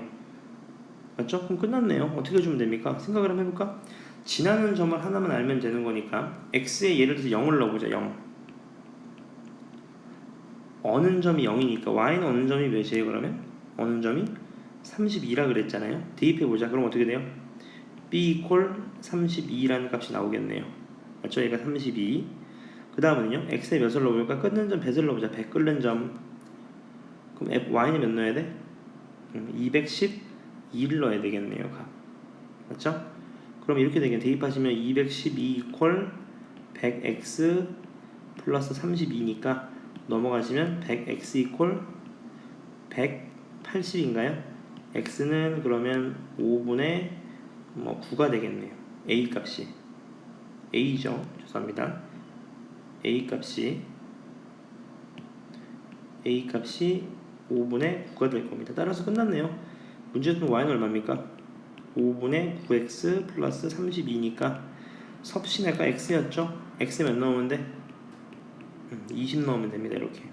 맞죠? 그럼 끝났네요. 어떻게 해주면 됩니까? 생각을 한번 해볼까? 지나는 점을 하나만 알면 되는 거니까 x에 예를 들어서 0을 넣어보자. 0 어는 점이 0이니까 y는 어는 점이 몇이에요? 그러면 어는 점이 32라 그랬잖아요. 대입해보자. 그럼 어떻게 돼요? b equal 32라는 값이 나오겠네요. 맞죠? 얘가 32. 그 다음은요 x에 몇을 넣어볼까? 끊는 점 100을 넣어보자. 100 끓는 점. 그럼 y는 몇 넣어야 돼? 212를 넣어야 되겠네요. 값. 맞죠? 그럼 이렇게 되겠네. 대입하시면 212 equal 100x 플러스 32니까 넘어가시면 100x equal 180인가요? x는 그러면 5분의 9가 되겠네요. a 값이 a죠. 죄송합니다. a 값이 5분의 9가 될 겁니다. 따라서 끝났네요. 문제는 y는 얼마입니까? 5분의 9x 플러스 32니까 섭씨 아까 x였죠? x 몇 넣으면 돼? 20 넣으면 됩니다. 이렇게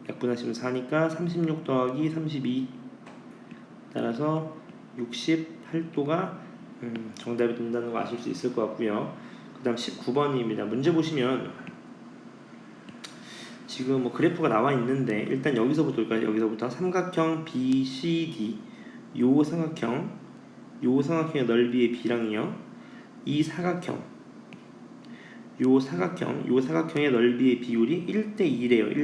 약분하시면 4니까 36 더하기 32 따라서 68도가 정답이 된다는 거 아실 수 있을 것 같고요. 그 다음 19번입니다. 문제 보시면 지금 뭐 그래프가 나와 있는데 일단 여기서부터 볼까요? 여기서부터 삼각형 BCD 요 삼각형의 넓이의 B랑요 이 사각형의 넓이의 비율이 1대2래요.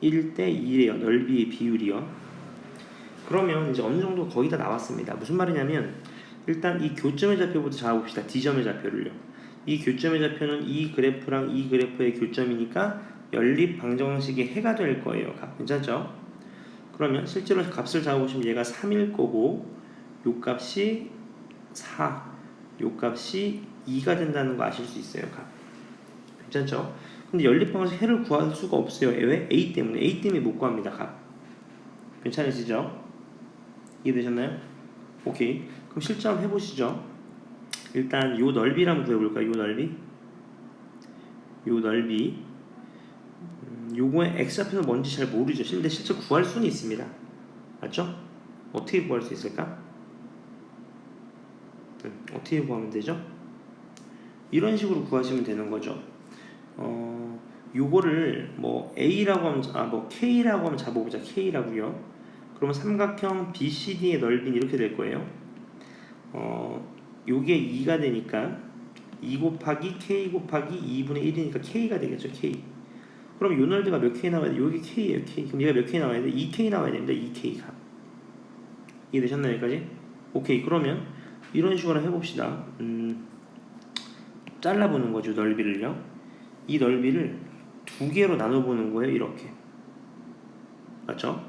1대2래요. 넓이의 비율이요. 그러면 이제 어느 정도 거의 다 나왔습니다. 무슨 말이냐면 일단 이 교점의 좌표부터 잡아봅시다. D점의 좌표를요. 이 교점의 좌표는 이 그래프랑 이 그래프의 교점이니까 연립 방정식의 해가 될 거예요. 괜찮죠? 그러면 실제로 값을 잡아보시면 얘가 3일 거고 요 값이 4, 요 값이 2가 된다는 거 아실 수 있어요. 괜찮죠? 근데 연립 방정식 해를 구할 수가 없어요. 왜? A 때문에 못 구합니다. 괜찮으시죠? 이해되셨나요? 오케이. 그럼 실제 한번 해보시죠. 일단 요 넓이를 한번 구해볼까요? 요 넓이 요거의 x좌표는 뭔지 잘 모르죠. 근데 실제 구할 수는 있습니다. 맞죠? 어떻게 구할 수 있을까? 어떻게 구하면 되죠? 이런 식으로 구하시면 되는 거죠. 요거를 뭐 A라고 하면 K라고 하면 잡아보자. K라고요. 그러면 삼각형 BCD의 넓이는 이렇게 될 거예요. 요게 2가 되니까 2 곱하기 K 곱하기 2분의 1이니까 K가 되겠죠. K. 그럼 요 넓이가 몇 K 나와야 돼? 요게 K예요. K. 그럼 얘가 몇 K 나와야 돼? 2K 나와야 됩니다. 2K가. 이해되셨나요? 여기까지? 오케이. 그러면 이런 식으로 해봅시다. 잘라보는 거죠. 넓이를요. 이 넓이를 두 개로 나눠보는 거예요. 이렇게. 맞죠?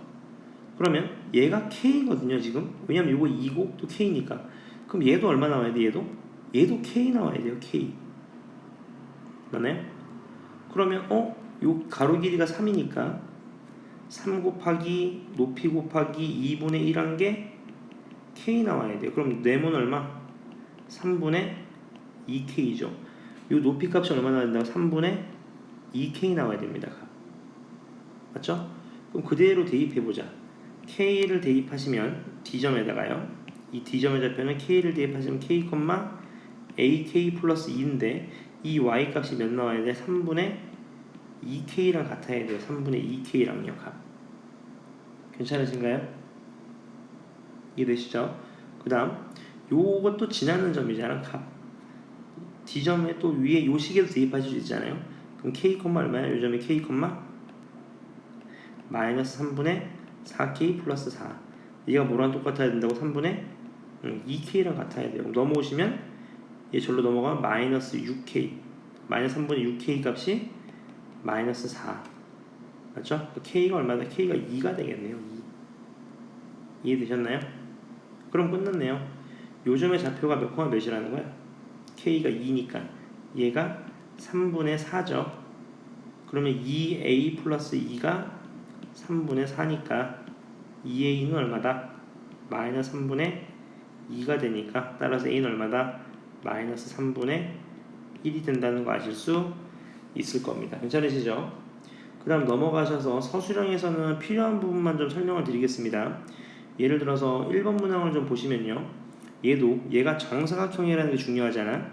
그러면 얘가 K거든요. 지금. 왜냐면 요거 2고 또 K니까. 그럼 얘도 얼마 나와야 돼? 얘도 K 나와야 돼요. K. 맞나요? 그러면 요 가로 길이가 3이니까 3 곱하기 높이 곱하기 2분의 1한 게 K 나와야 돼요. 그럼 네모는 얼마? 3분의 2K죠. 요 높이 값이 얼마 나와야 된다고? 3분의 2K 나와야 됩니다. 맞죠? 그럼 그대로 대입해보자. K를 대입하시면 D점에다가요. 이 D점의 좌표는 K를 대입하시면 K, AK 플러스 2인데 이 Y 값이 몇 나와야 돼? 3분의 2K랑 같아야 돼요. 3분의 2K랑요. 괜찮으신가요? 이해되시죠? 그 다음 요것도 지나는 점이잖아. D점에 또 위에 요 식에도 대입하실 수 있잖아요. 그럼 K, 얼마야? 요 점에 K, 마이너스 3분의 4K 플러스 4. 얘가 뭐랑 똑같아야 된다고? 3분의 2K랑 같아야 돼요. 넘어오시면 얘 절로 넘어가면 마이너스 6K. 마이너스 3분의 6K 값이 마이너스 4. 맞죠? K가 얼마다? K가 2가 되겠네요. 2. 이해되셨나요? 그럼 끝났네요. 요점의 좌표가 몇 콤마 몇이라는 거야? K가 2니까 얘가 3분의 4죠. 그러면 2A 플러스 2가 3분의 4니까 2A는 얼마다? 마이너스 3분의 2가 되니까 따라서 A는 얼마다? 마이너스 3분의 1이 된다는 거 아실 수 있을 겁니다. 괜찮으시죠? 그 다음 넘어가셔서 서술형에서는 필요한 부분만 좀 설명을 드리겠습니다. 예를 들어서 1번 문항을 좀 보시면요. 얘가 정사각형이라는 게 중요하잖아.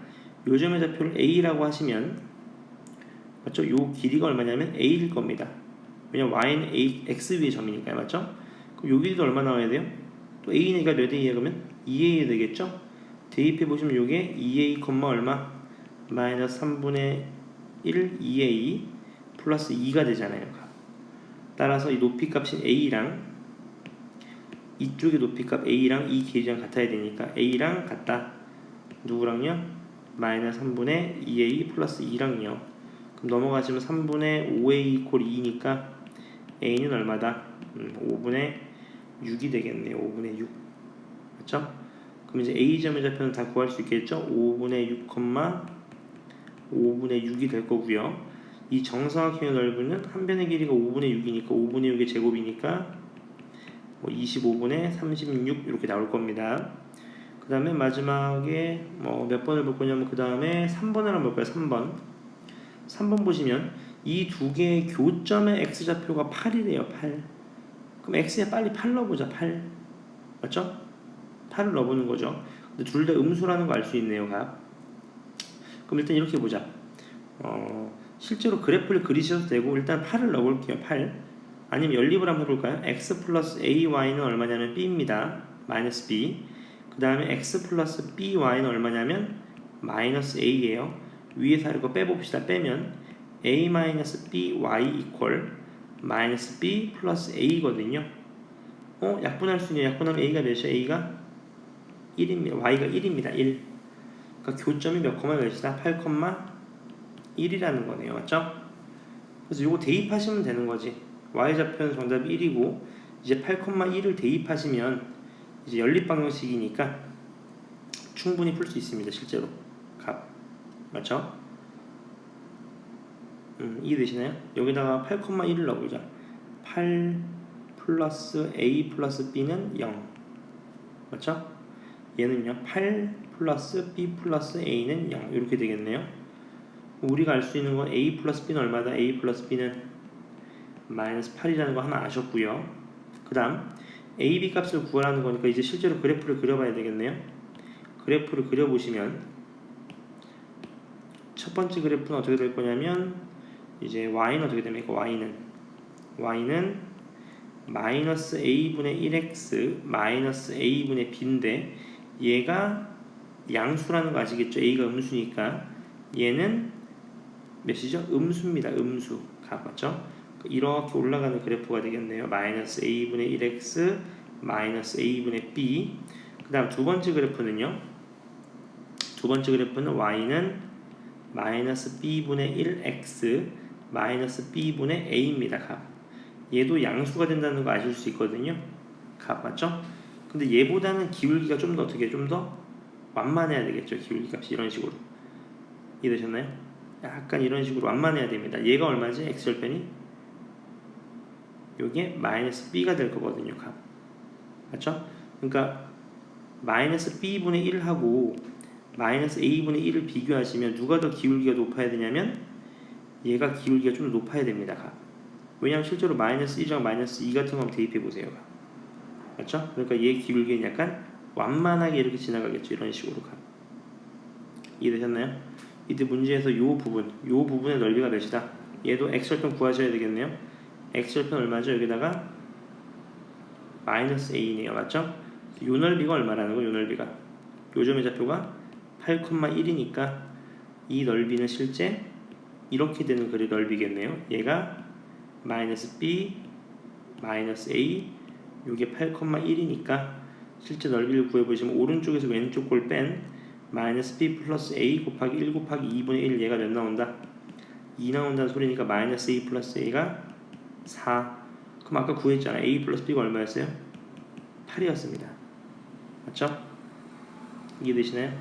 요점의 좌표를 a라고 하시면 맞죠? 요 길이가 얼마냐면 a일 겁니다. 왜냐면 y는 x 위의 점이니까요. 맞죠? 그럼 요 길이도 얼마 나와야 돼요? 또 a니까 몇 a야 그러면 2a 되겠죠? 대입해 보시면 요게 2a, 얼마? 마이너스 3분의 1 2a 플러스 2가 되잖아요. 따라서 이 높이 값인 a랑 이쪽의 높이 값 a랑 이 길이랑 같아야 되니까 a랑 같다. 누구랑요? 마이너스 3분의 2a 플러스 2랑요. 그럼 넘어가시면 3분의 5a 이퀄 2니까 a는 얼마다? 5분의 6이 되겠네요. 5분의 6 맞죠? 그럼 이제 a점의 좌표는 다 구할 수 있겠죠? 5분의 6, 5분의 6이 될 거고요. 이 정사각형의 넓이는 한 변의 길이가 5분의 6이니까 5분의 6의 제곱이니까 25분의 36 이렇게 나올 겁니다. 그 다음에 마지막에 몇 번을 볼 거냐면 그 다음에 3번을 한번 볼까요? 3번 보시면 이 두 개의 교점의 x좌표가 8이래요. 8. 그럼 x에 빨리 8 넣어보자. 8 맞죠? 8을 넣어보는 거죠. 근데 둘 다 음수라는 거 알 수 있네요. 각. 그럼 일단 이렇게 보자. 실제로 그래프를 그리셔도 되고 일단 8을 넣어볼게요. 8 아니면 연립을 한번 해볼까요? x 플러스 ay는 얼마냐면 b입니다. 마이너스 b. 그 다음에 x 플러스 by는 얼마냐면 마이너스 a예요. 위에서 이거 빼봅시다. 빼면 a 마이너스 by 이퀄 마이너스 b 플러스 a거든요. 약분할 수 있네요. 약분하면 a가 몇이야? a가 1입니다. y가 1입니다. 1. 그러니까 교점이 몇 콤마 몇이다? 8,1이라는 거네요. 맞죠? 그래서 이거 대입하시면 되는 거지. y좌표는 정답이 1이고 이제 8,1을 대입하시면 이제 연립 방정식이니까 충분히 풀 수 있습니다. 실제로 값 맞죠? 이해되시나요? 여기다가 8,1을 넣어보자. 8 플러스 a 플러스 b는 0 맞죠? 얘는요 8 플러스 b 플러스 a는 0 이렇게 되겠네요. 우리가 알 수 있는 건 a 플러스 b는 얼마다? a 플러스 b는 마이너스 8이라는 거 하나 아셨고요. 그 다음 a, b 값을 구하라는 거니까 이제 실제로 그래프를 그려봐야 되겠네요. 그래프를 그려보시면 첫 번째 그래프는 어떻게 될 거냐면 이제 y는 어떻게 됩니까? y는 마이너스 a분의 1x 마이너스 a분의 b인데 얘가 양수라는 거 아시겠죠? a가 음수니까 얘는 몇이죠? 음수입니다. 음수 값 맞죠? 이렇게 올라가는 그래프가 되겠네요. 마이너스 a분의 1x 마이너스 a분의 b. 그 다음 두 번째 그래프는요. 두 번째 그래프는 y는 마이너스 b분의 1x 마이너스 b분의 a입니다. 값. 얘도 양수가 된다는 거 아실 수 있거든요. 값 맞죠? 근데 얘보다는 기울기가 좀 더 어떻게 좀 더 완만해야 되겠죠. 기울기 값이 이런 식으로. 이해되셨나요? 약간 이런 식으로 완만해야 됩니다. 얘가 얼마지? x절편이? 요게 마이너스 b가 될 거거든요. 값. 맞죠? 그러니까 마이너스 b분의 1하고 마이너스 a분의 1을 비교하시면 누가 더 기울기가 높아야 되냐면 얘가 기울기가 좀 높아야 됩니다. 값. 왜냐하면 실제로 마이너스 1이랑 마이너스 2 같은 거 한번 대입해 보세요. 맞죠? 그러니까 얘 기울기는 약간 완만하게 이렇게 지나가겠죠. 이런 식으로 값. 이해되셨나요? 이때 문제에서 요 부분의 넓이가 몇이다? 얘도 x절편 구하셔야 되겠네요. x절편 얼마죠? 여기다가 마이너스 a네요. 맞죠? 요 넓이가 얼마라는 거? 요 넓이가 요점의 좌표가 8,1이니까 이 넓이는 실제 이렇게 되는 그의 넓이겠네요. 얘가 마이너스 b 마이너스 a 요게 8,1이니까 실제 넓이를 구해보시면 오른쪽에서 왼쪽 꼴 뺀 마이너스 b 플러스 a 곱하기 1 곱하기 2분의 1 얘가 몇 나온다? 2 나온다는 소리니까 마이너스 a 플러스 a가 4. 그럼 아까 구했잖아. a 플러스 b가 얼마였어요? 8이었습니다. 맞죠? 이해되시나요?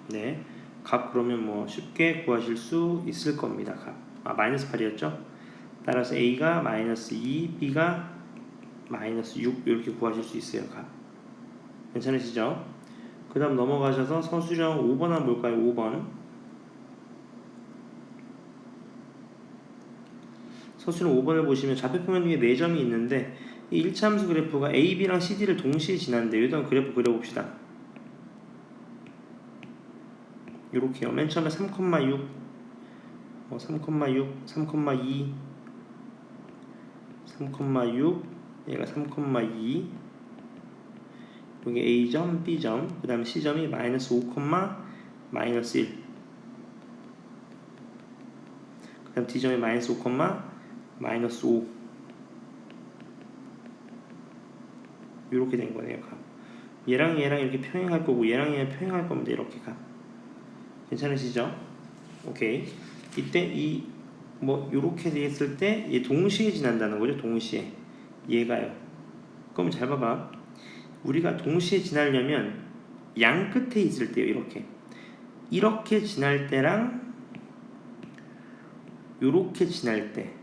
네. 값 그러면 쉽게 구하실 수 있을 겁니다. 값. 마이너스 8이었죠? 따라서 a가 마이너스 2, b가 마이너스 6 이렇게 구하실 수 있어요. 값. 괜찮으시죠? 그 다음 넘어가셔서 서술형 5번 한번 볼까요? 5번. 서술형 5번을 보시면 좌표평면 중에 4점이 있는데 이 1차 함수 그래프가 A, B랑 CD를 동시에 지난데 일단 그래프 그려봅시다. 요렇게요. 맨 처음에 3,6 3,6 3,2 3,6 얘가 3,2 여기 A점, B점, 그 다음에 C점이 마이너스 5, 마이너스 1, 그 다음 D점이 마이너스 5, 마이너스 5 이렇게 된 거네요. 얘랑 이렇게 평행할 거고 얘랑 평행할 겁니다. 이렇게 괜찮으시죠? 오케이. 이때 이 요렇게 돼 있을 때 얘 동시에 지난다는 거죠. 동시에 얘가요. 그럼 잘 봐봐. 우리가 동시에 지나려면 양 끝에 있을 때요. 이렇게 지날 때랑 요렇게 지날 때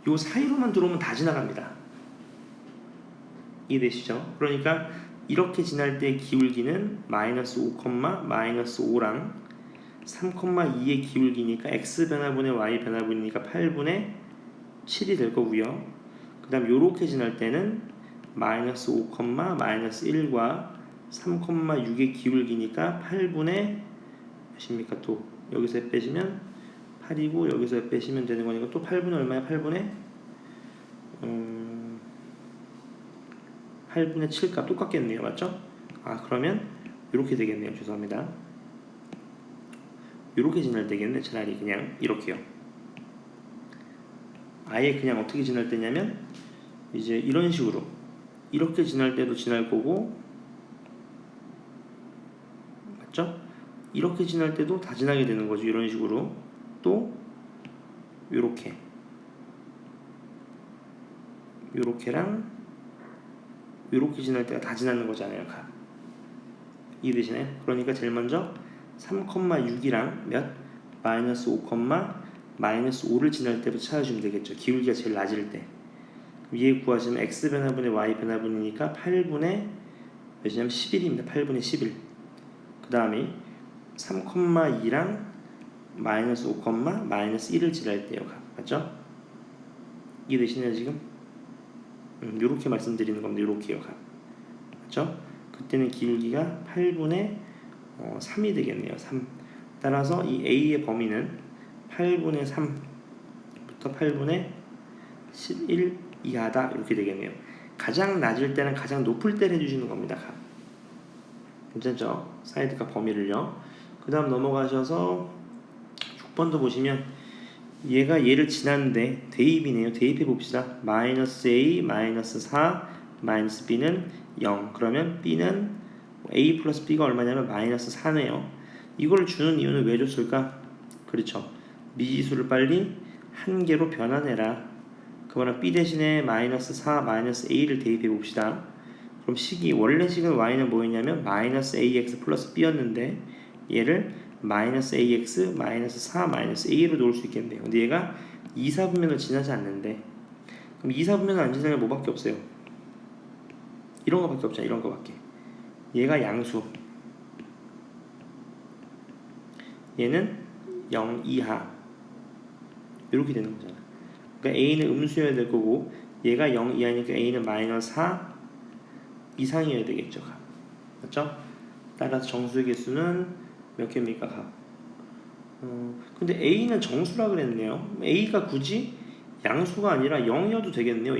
요 사이로만 들어오면 다 지나갑니다. 이해되시죠? 그러니까 이렇게 지날 때 기울기는 마이너스 5, 마이너스 5랑 3,2의 기울기니까 x 변화분의 y 변화분이니까 8분의 7이 될 거고요. 그 다음 요렇게 지날 때는 마이너스 5, 마이너스 1과 3,6의 기울기니까 8분의 몇입니까? 또 여기서 빼시면 8이고 여기서 빼시면 되는 거니까 또 8분의 얼마야? 8분의 7값 똑같겠네요. 맞죠? 그러면 이렇게 되겠네요. 죄송합니다. 이렇게 지날 때겠네. 차라리 그냥 이렇게요. 아예 그냥 어떻게 지날 때냐면 이제 이런 식으로 이렇게 지날 때도 지날 거고 맞죠? 이렇게 지날 때도 다 지나게 되는 거죠. 이런 식으로 또 요렇게랑 요렇게 지날 때가 다 지나는 거잖아요. 이해되시나요? 그러니까 제일 먼저 3,6이랑 몇? 마이너스 5, 마이너스 5를 지날 때부터 찾아주면 되겠죠. 기울기가 제일 낮을 때. 그럼 얘 구하시면 x 변화분의 y 변화분이니까 8분의 몇이냐면 11입니다. 8분의 11. 그 다음에 3,2랑 마이너스 5, 마이너스 1을 지날 때요. 맞죠? 이해되시나요 지금? 요렇게 말씀드리는 겁니다. 요렇게요. 맞죠? 그때는 기울기가 8분의 3이 되겠네요. 3. 따라서 이 A의 범위는 8분의 3부터 8분의 11 이하다. 이렇게 되겠네요. 가장 낮을 때는 가장 높을 때를 해주시는 겁니다. 괜찮죠? 사이드값 범위를요. 그 다음 넘어가셔서 6번도 보시면 얘가 얘를 지났는데 대입이네요. 대입해 봅시다. 마이너스 A, 마이너스 4, 마이너스 B는 0. 그러면 B는 A 플러스 B가 얼마냐면 마이너스 4네요. 이걸 주는 이유는 왜 줬을까? 그렇죠. 미지수를 빨리 한 개로 변환해라. 그거랑 B 대신에 마이너스 4, 마이너스 A를 대입해 봅시다. 그럼 식이 원래 식은 Y는 뭐였냐면 마이너스 AX 플러스 B였는데 얘를 마이너스 AX, 마이너스 4, 마이너스 A로 놓을 수 있겠네요. 근데 얘가 2사분면을 지나지 않는데 그럼 2사분면을 안 지나면 뭐밖에 없어요? 이런 거밖에 없잖아. 이런 거밖에. 얘가 양수, 얘는 0 이하 이렇게 되는 거잖아. 그러니까 A는 음수여야 될 거고 얘가 0 이하니까 A는 마이너스 4 이상이어야 되겠죠. 맞죠? 따라서 정수의 개수는 몇 개입니까? 근데 A는 정수라 그랬네요. A가 굳이 양수가 아니라 0이어도 되겠네요.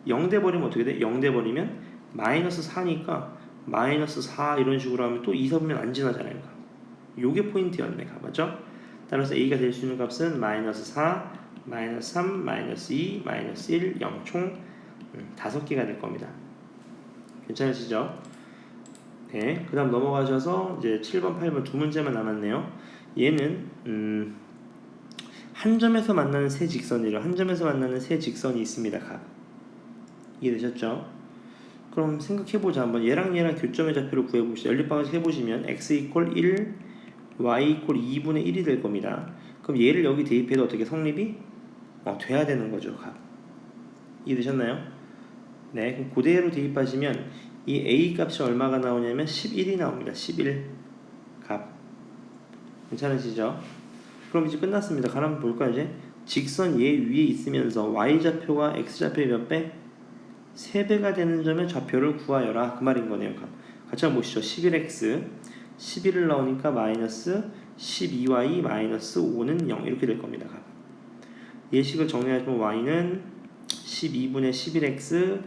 0 돼버리면 어떻게 돼? 0 돼버리면 마이너스 4니까 마이너스 4 이런 식으로 하면 또 2사분면 안 지나잖아요. 요게 포인트였네. 맞죠? 따라서 A가 될 수 있는 값은 마이너스 4, 마이너스 3, 마이너스 2, 마이너스 1, 0 총 5개가 될 겁니다. 괜찮으시죠? 네, 그 다음 넘어가셔서 이제 7번, 8번 두 문제만 남았네요. 얘는 한 점에서 만나는 세 직선이래요. 한 점에서 만나는 세 직선이 있습니다. 이해되셨죠? 그럼 생각해보자. 한번 얘랑 교점의 좌표를 구해보시죠. 연립방식 해보시면 x 이퀄 1, y 이퀄 2분의 1이 될 겁니다. 그럼 얘를 여기 대입해도 어떻게 성립이? 돼야 되는 거죠. 이해되셨나요? 네, 그럼 그대로 대입하시면 이 A 값이 얼마가 나오냐면 11이 나옵니다. 11 값. 괜찮으시죠? 그럼 이제 끝났습니다. 한번 볼까 이제? 직선 얘 위에 있으면서 y좌표가 x좌표의 몇 배? 3배가 되는 점의 좌표를 구하여라 그 말인 거네요. 같이 한번 보시죠. 11x 11을 나오니까 마이너스 12y 마이너스 5는 0 이렇게 될 겁니다. 예식을 정리하시면 y는 12분의 11x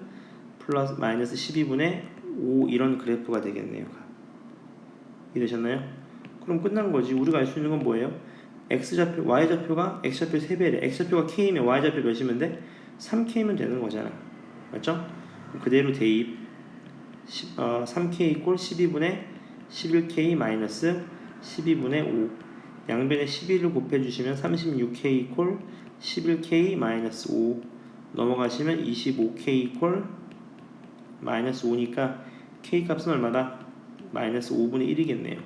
플러스 마이너스 12분의 5 이런 그래프가 되겠네요. 이해되셨나요? 그럼 끝난 거지. 우리가 알 수 있는 건 뭐예요? x좌표, y좌표가 x좌표 3배래. x좌표가 k면 y좌표 몇이면 돼? 3k면 되는 거잖아. 맞죠? 그대로 대입 3k 꼴 12분의 11k 마이너스 12분의 5 양변에 11을 곱해주시면 36k 꼴 11k 마이너스 5 넘어가시면 25k 꼴 마이너스 5니까 k 값은 얼마다? 마이너스 5분의 1이겠네요.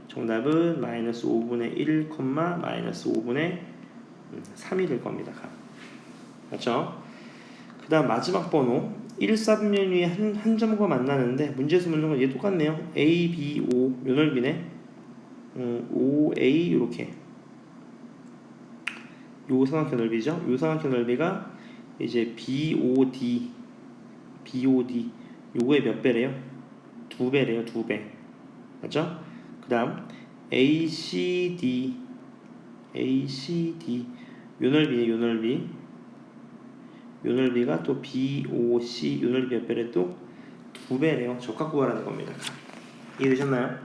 정답은 마이너스 5분의 1, 마이너스 5분의 3이 될 겁니다. 맞죠? 그 다음 마지막 번호 1, 4분면 위에 한 점과 만나는데 문제에서 묻는 건 얘 똑같네요. A, B, O 요 넓이네. OA 요렇게 요 삼각형 넓이죠. 요 삼각형 넓이가 이제 BOD 요거의 몇 배래요? 2배래요. 2배. 맞죠? 그 다음 ACD 요 넓이네. 요 넓이가 또 BOC 요 넓이 몇 배래? 또 2배래요. 적각 구하라는 겁니다. 이해되셨나요?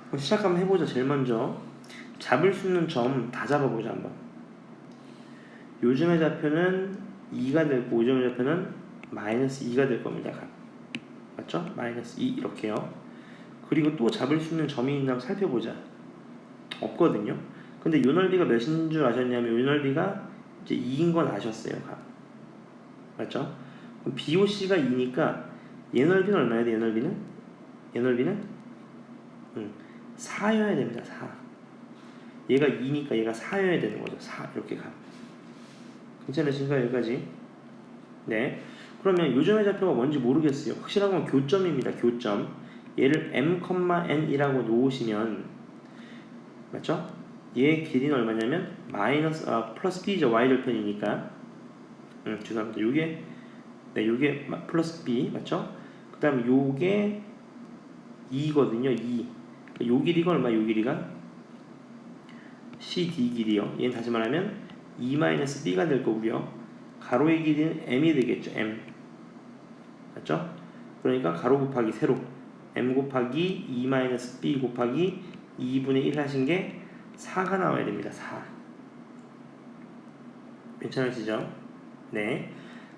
그럼 시작 한번 해보자. 제일 먼저 잡을 수 있는 점 다 잡아보자 한번. 요즘의 좌표는 2가 되고 요즘의 좌표는 마이너스 2가 될 겁니다. 맞죠? 마이너스 2 이렇게요. 그리고 또 잡을 수 있는 점이 있나 살펴보자. 없거든요. 근데 요 넓이가 몇인 줄 아셨냐면 요 넓이가 이제 2인 건 아셨어요. 맞죠? 그럼 BOC가 2니까 얘 넓이는 얼마야 돼? 얘 넓이는 4여야 됩니다. 4. 얘가 2니까 얘가 4여야 되는 거죠. 4 이렇게 가. 괜찮으신가요? 여기까지? 네. 그러면 요즘의 좌표가 뭔지 모르겠어요. 확실한 건 교점입니다. 교점. 얘를 m,n이라고 놓으시면 맞죠? 얘의 길이는 얼마냐면 마이너스 플러스 b죠. y절편이니까. 죄송합니다. 요게 플러스 b 맞죠? 그 다음 요게 2거든요. 2. 요 길이가 얼마? 요 길이가 CD 길이요. 얘는 다시 말하면 2-b가 될 거고요. 가로의 길이는 m이 되겠죠. m. 맞죠? 그러니까 가로 곱하기 세로 m 곱하기 2-b 곱하기 2분의 1 하신 게 4가 나와야 됩니다. 4. 괜찮으시죠? 네.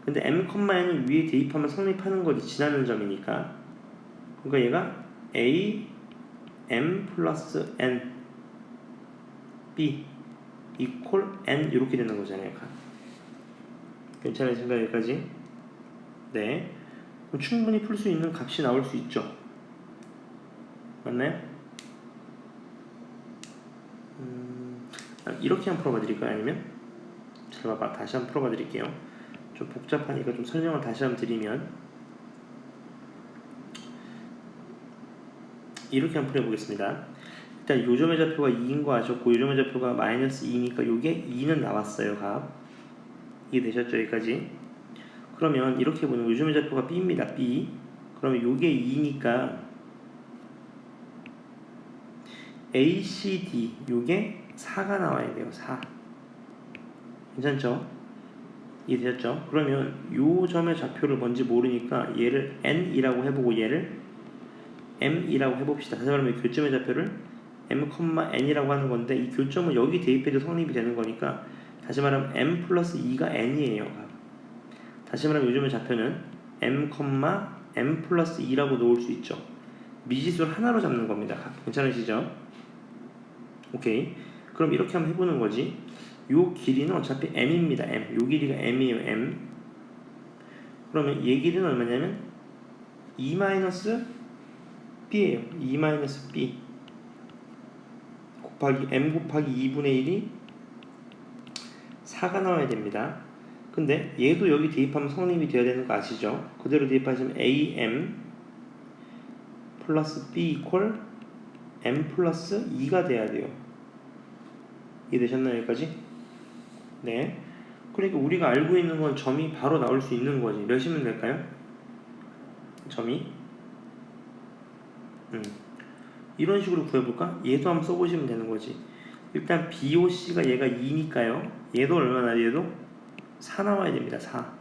근데 m,n은 위에 대입하면 성립하는 거지. 지나는 점이니까. 그러니까 얘가 a m 플러스 n b 이퀄 n 이렇게 되는 거잖아요. 괜찮으신가요? 여기까지? 네. 그럼 충분히 풀 수 있는 값이 나올 수 있죠. 맞나요? 이렇게 한번 풀어봐 드릴까요? 아니면 잘 봐봐. 다시 한번 풀어봐 드릴게요. 좀 복잡하니까 좀 설명을 다시 한번 드리면 이렇게 한번 풀어보겠습니다. 일단 요점의 좌표가 2인 거 아셨고 요점의 좌표가 마이너스 2니까 요게 2는 나왔어요. 값. 이해되셨죠? 여기까지? 그러면 이렇게 보면 요점의 좌표가 b입니다. b. 그러면 요게 2니까 ACD 요게 4가 나와야 돼요. 4. 괜찮죠? 이해되셨죠? 그러면 요 점의 좌표를 뭔지 모르니까 얘를 n이라고 해보고 얘를 m이라고 해봅시다. 다시 말하면 교점의 좌표를 m,n이라고 하는 건데 이 교점은 여기 대입해도 성립이 되는 거니까 다시 말하면 m 플러스 2가 n이에요. 다시 말하면 요즘의 좌표는 m, 플러스 2라고 놓을 수 있죠. 미지수를 하나로 잡는 겁니다. 괜찮으시죠? 오케이. 그럼 이렇게 한번 해보는 거지. 요 길이는 어차피 m입니다. m. 요 길이가 m이에요. m. 그러면 얘 길이는 얼마냐면 2-b예요. 2-b 곱하기 m 곱하기 2분의 1이 4가 나와야 됩니다. 근데 얘도 여기 대입하면 성립이 되어야 되는 거 아시죠? 그대로 대입하시면 am 플러스 b 이퀄 m 플러스 2가 돼야 돼요. 이해되셨나요? 여기까지? 네. 그러니까 우리가 알고 있는 건 점이 바로 나올 수 있는 거지. 몇이면 될까요? 점이 이런 식으로 구해볼까? 얘도 한번 써보시면 되는 거지. 일단 BOC가 얘가 2니까요. 얘도 얼마나 얘도 4 나와야 됩니다. 4.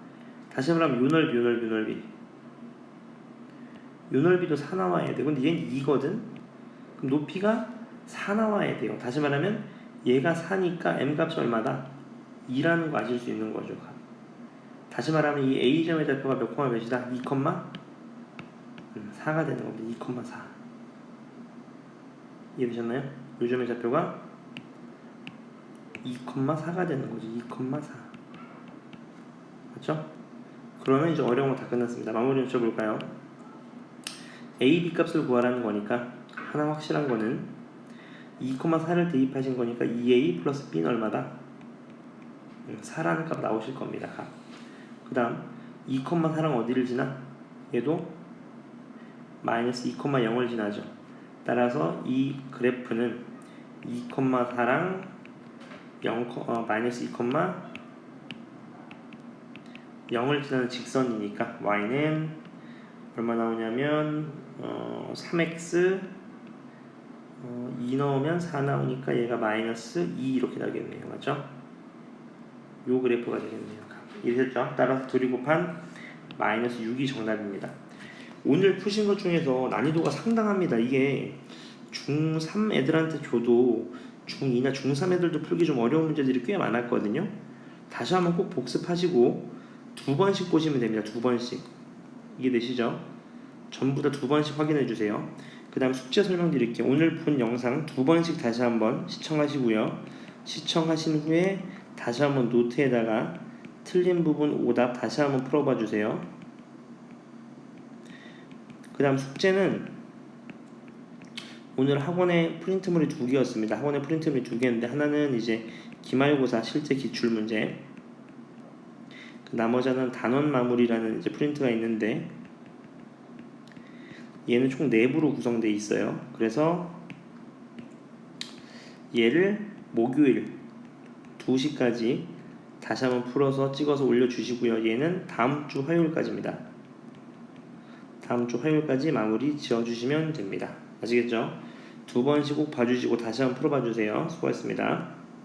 다시 말하면 요넓이도 4 나와야 돼. 근데 얘는 2거든. 그럼 높이가 4 나와야 돼요. 다시 말하면 얘가 4니까 m값이 얼마다? 2라는 거 아실 수 있는 거죠. 다시 말하면 이 A점의 좌표가 몇 콤마 몇이다? 2, 4가 되는 겁니다. 2,4. 이해되셨나요? 요점의 좌표가 2,4가 되는 거지. 2,4. 맞죠? 그러면 이제 어려운 거 다 끝났습니다. 마무리 좀 쳐볼까요? A, B 값을 구하라는 거니까 하나 확실한 거는 2,4를 대입하신 거니까 2A 플러스 B는 얼마다? 4라는 값 나오실 겁니다. 그 다음 2,4랑 어디를 지나? 얘도 마이너스 2,0을 지나죠. 따라서 이 그래프는 2,4랑 마이너스 2,0을 지나는 직선이니까 y는 얼마 나오냐면 3x 2 넣으면 4 나오니까 얘가 마이너스 2 이렇게 나오겠네요. 맞죠? 요 그래프가 되겠네요. 이해됐죠? 따라서 둘이 곱한 마이너스 6이 정답입니다. 오늘 푸신 것 중에서 난이도가 상당합니다. 이게 중3 애들한테 줘도 중2나 중3 애들도 풀기 좀 어려운 문제들이 꽤 많았거든요. 다시 한번 꼭 복습하시고 2번씩 보시면 됩니다. 2번씩. 이해되시죠? 전부 다 2번씩 확인해 주세요. 그 다음 숙제 설명드릴게요. 오늘 본 영상 2번씩 다시 한번 시청하시고요. 시청하신 후에 다시 한번 노트에다가 틀린 부분 오답 다시 한번 풀어봐 주세요. 그 다음 숙제는 오늘 학원에 프린트물이 2개였습니다. 학원에 프린트물이 2개인데 하나는 이제 기말고사 실제 기출문제, 그 나머지 하나는 단원 마무리라는 이제 프린트가 있는데 얘는 총 4부로 구성되어 있어요. 그래서 얘를 목요일 2시까지 다시 한번 풀어서 찍어서 올려주시고요. 얘는 다음 주 화요일까지입니다. 다음 주 화요일까지 마무리 지어주시면 됩니다. 아시겠죠? 2번씩 꼭 봐주시고 다시 한번 풀어봐 주세요. 수고하셨습니다.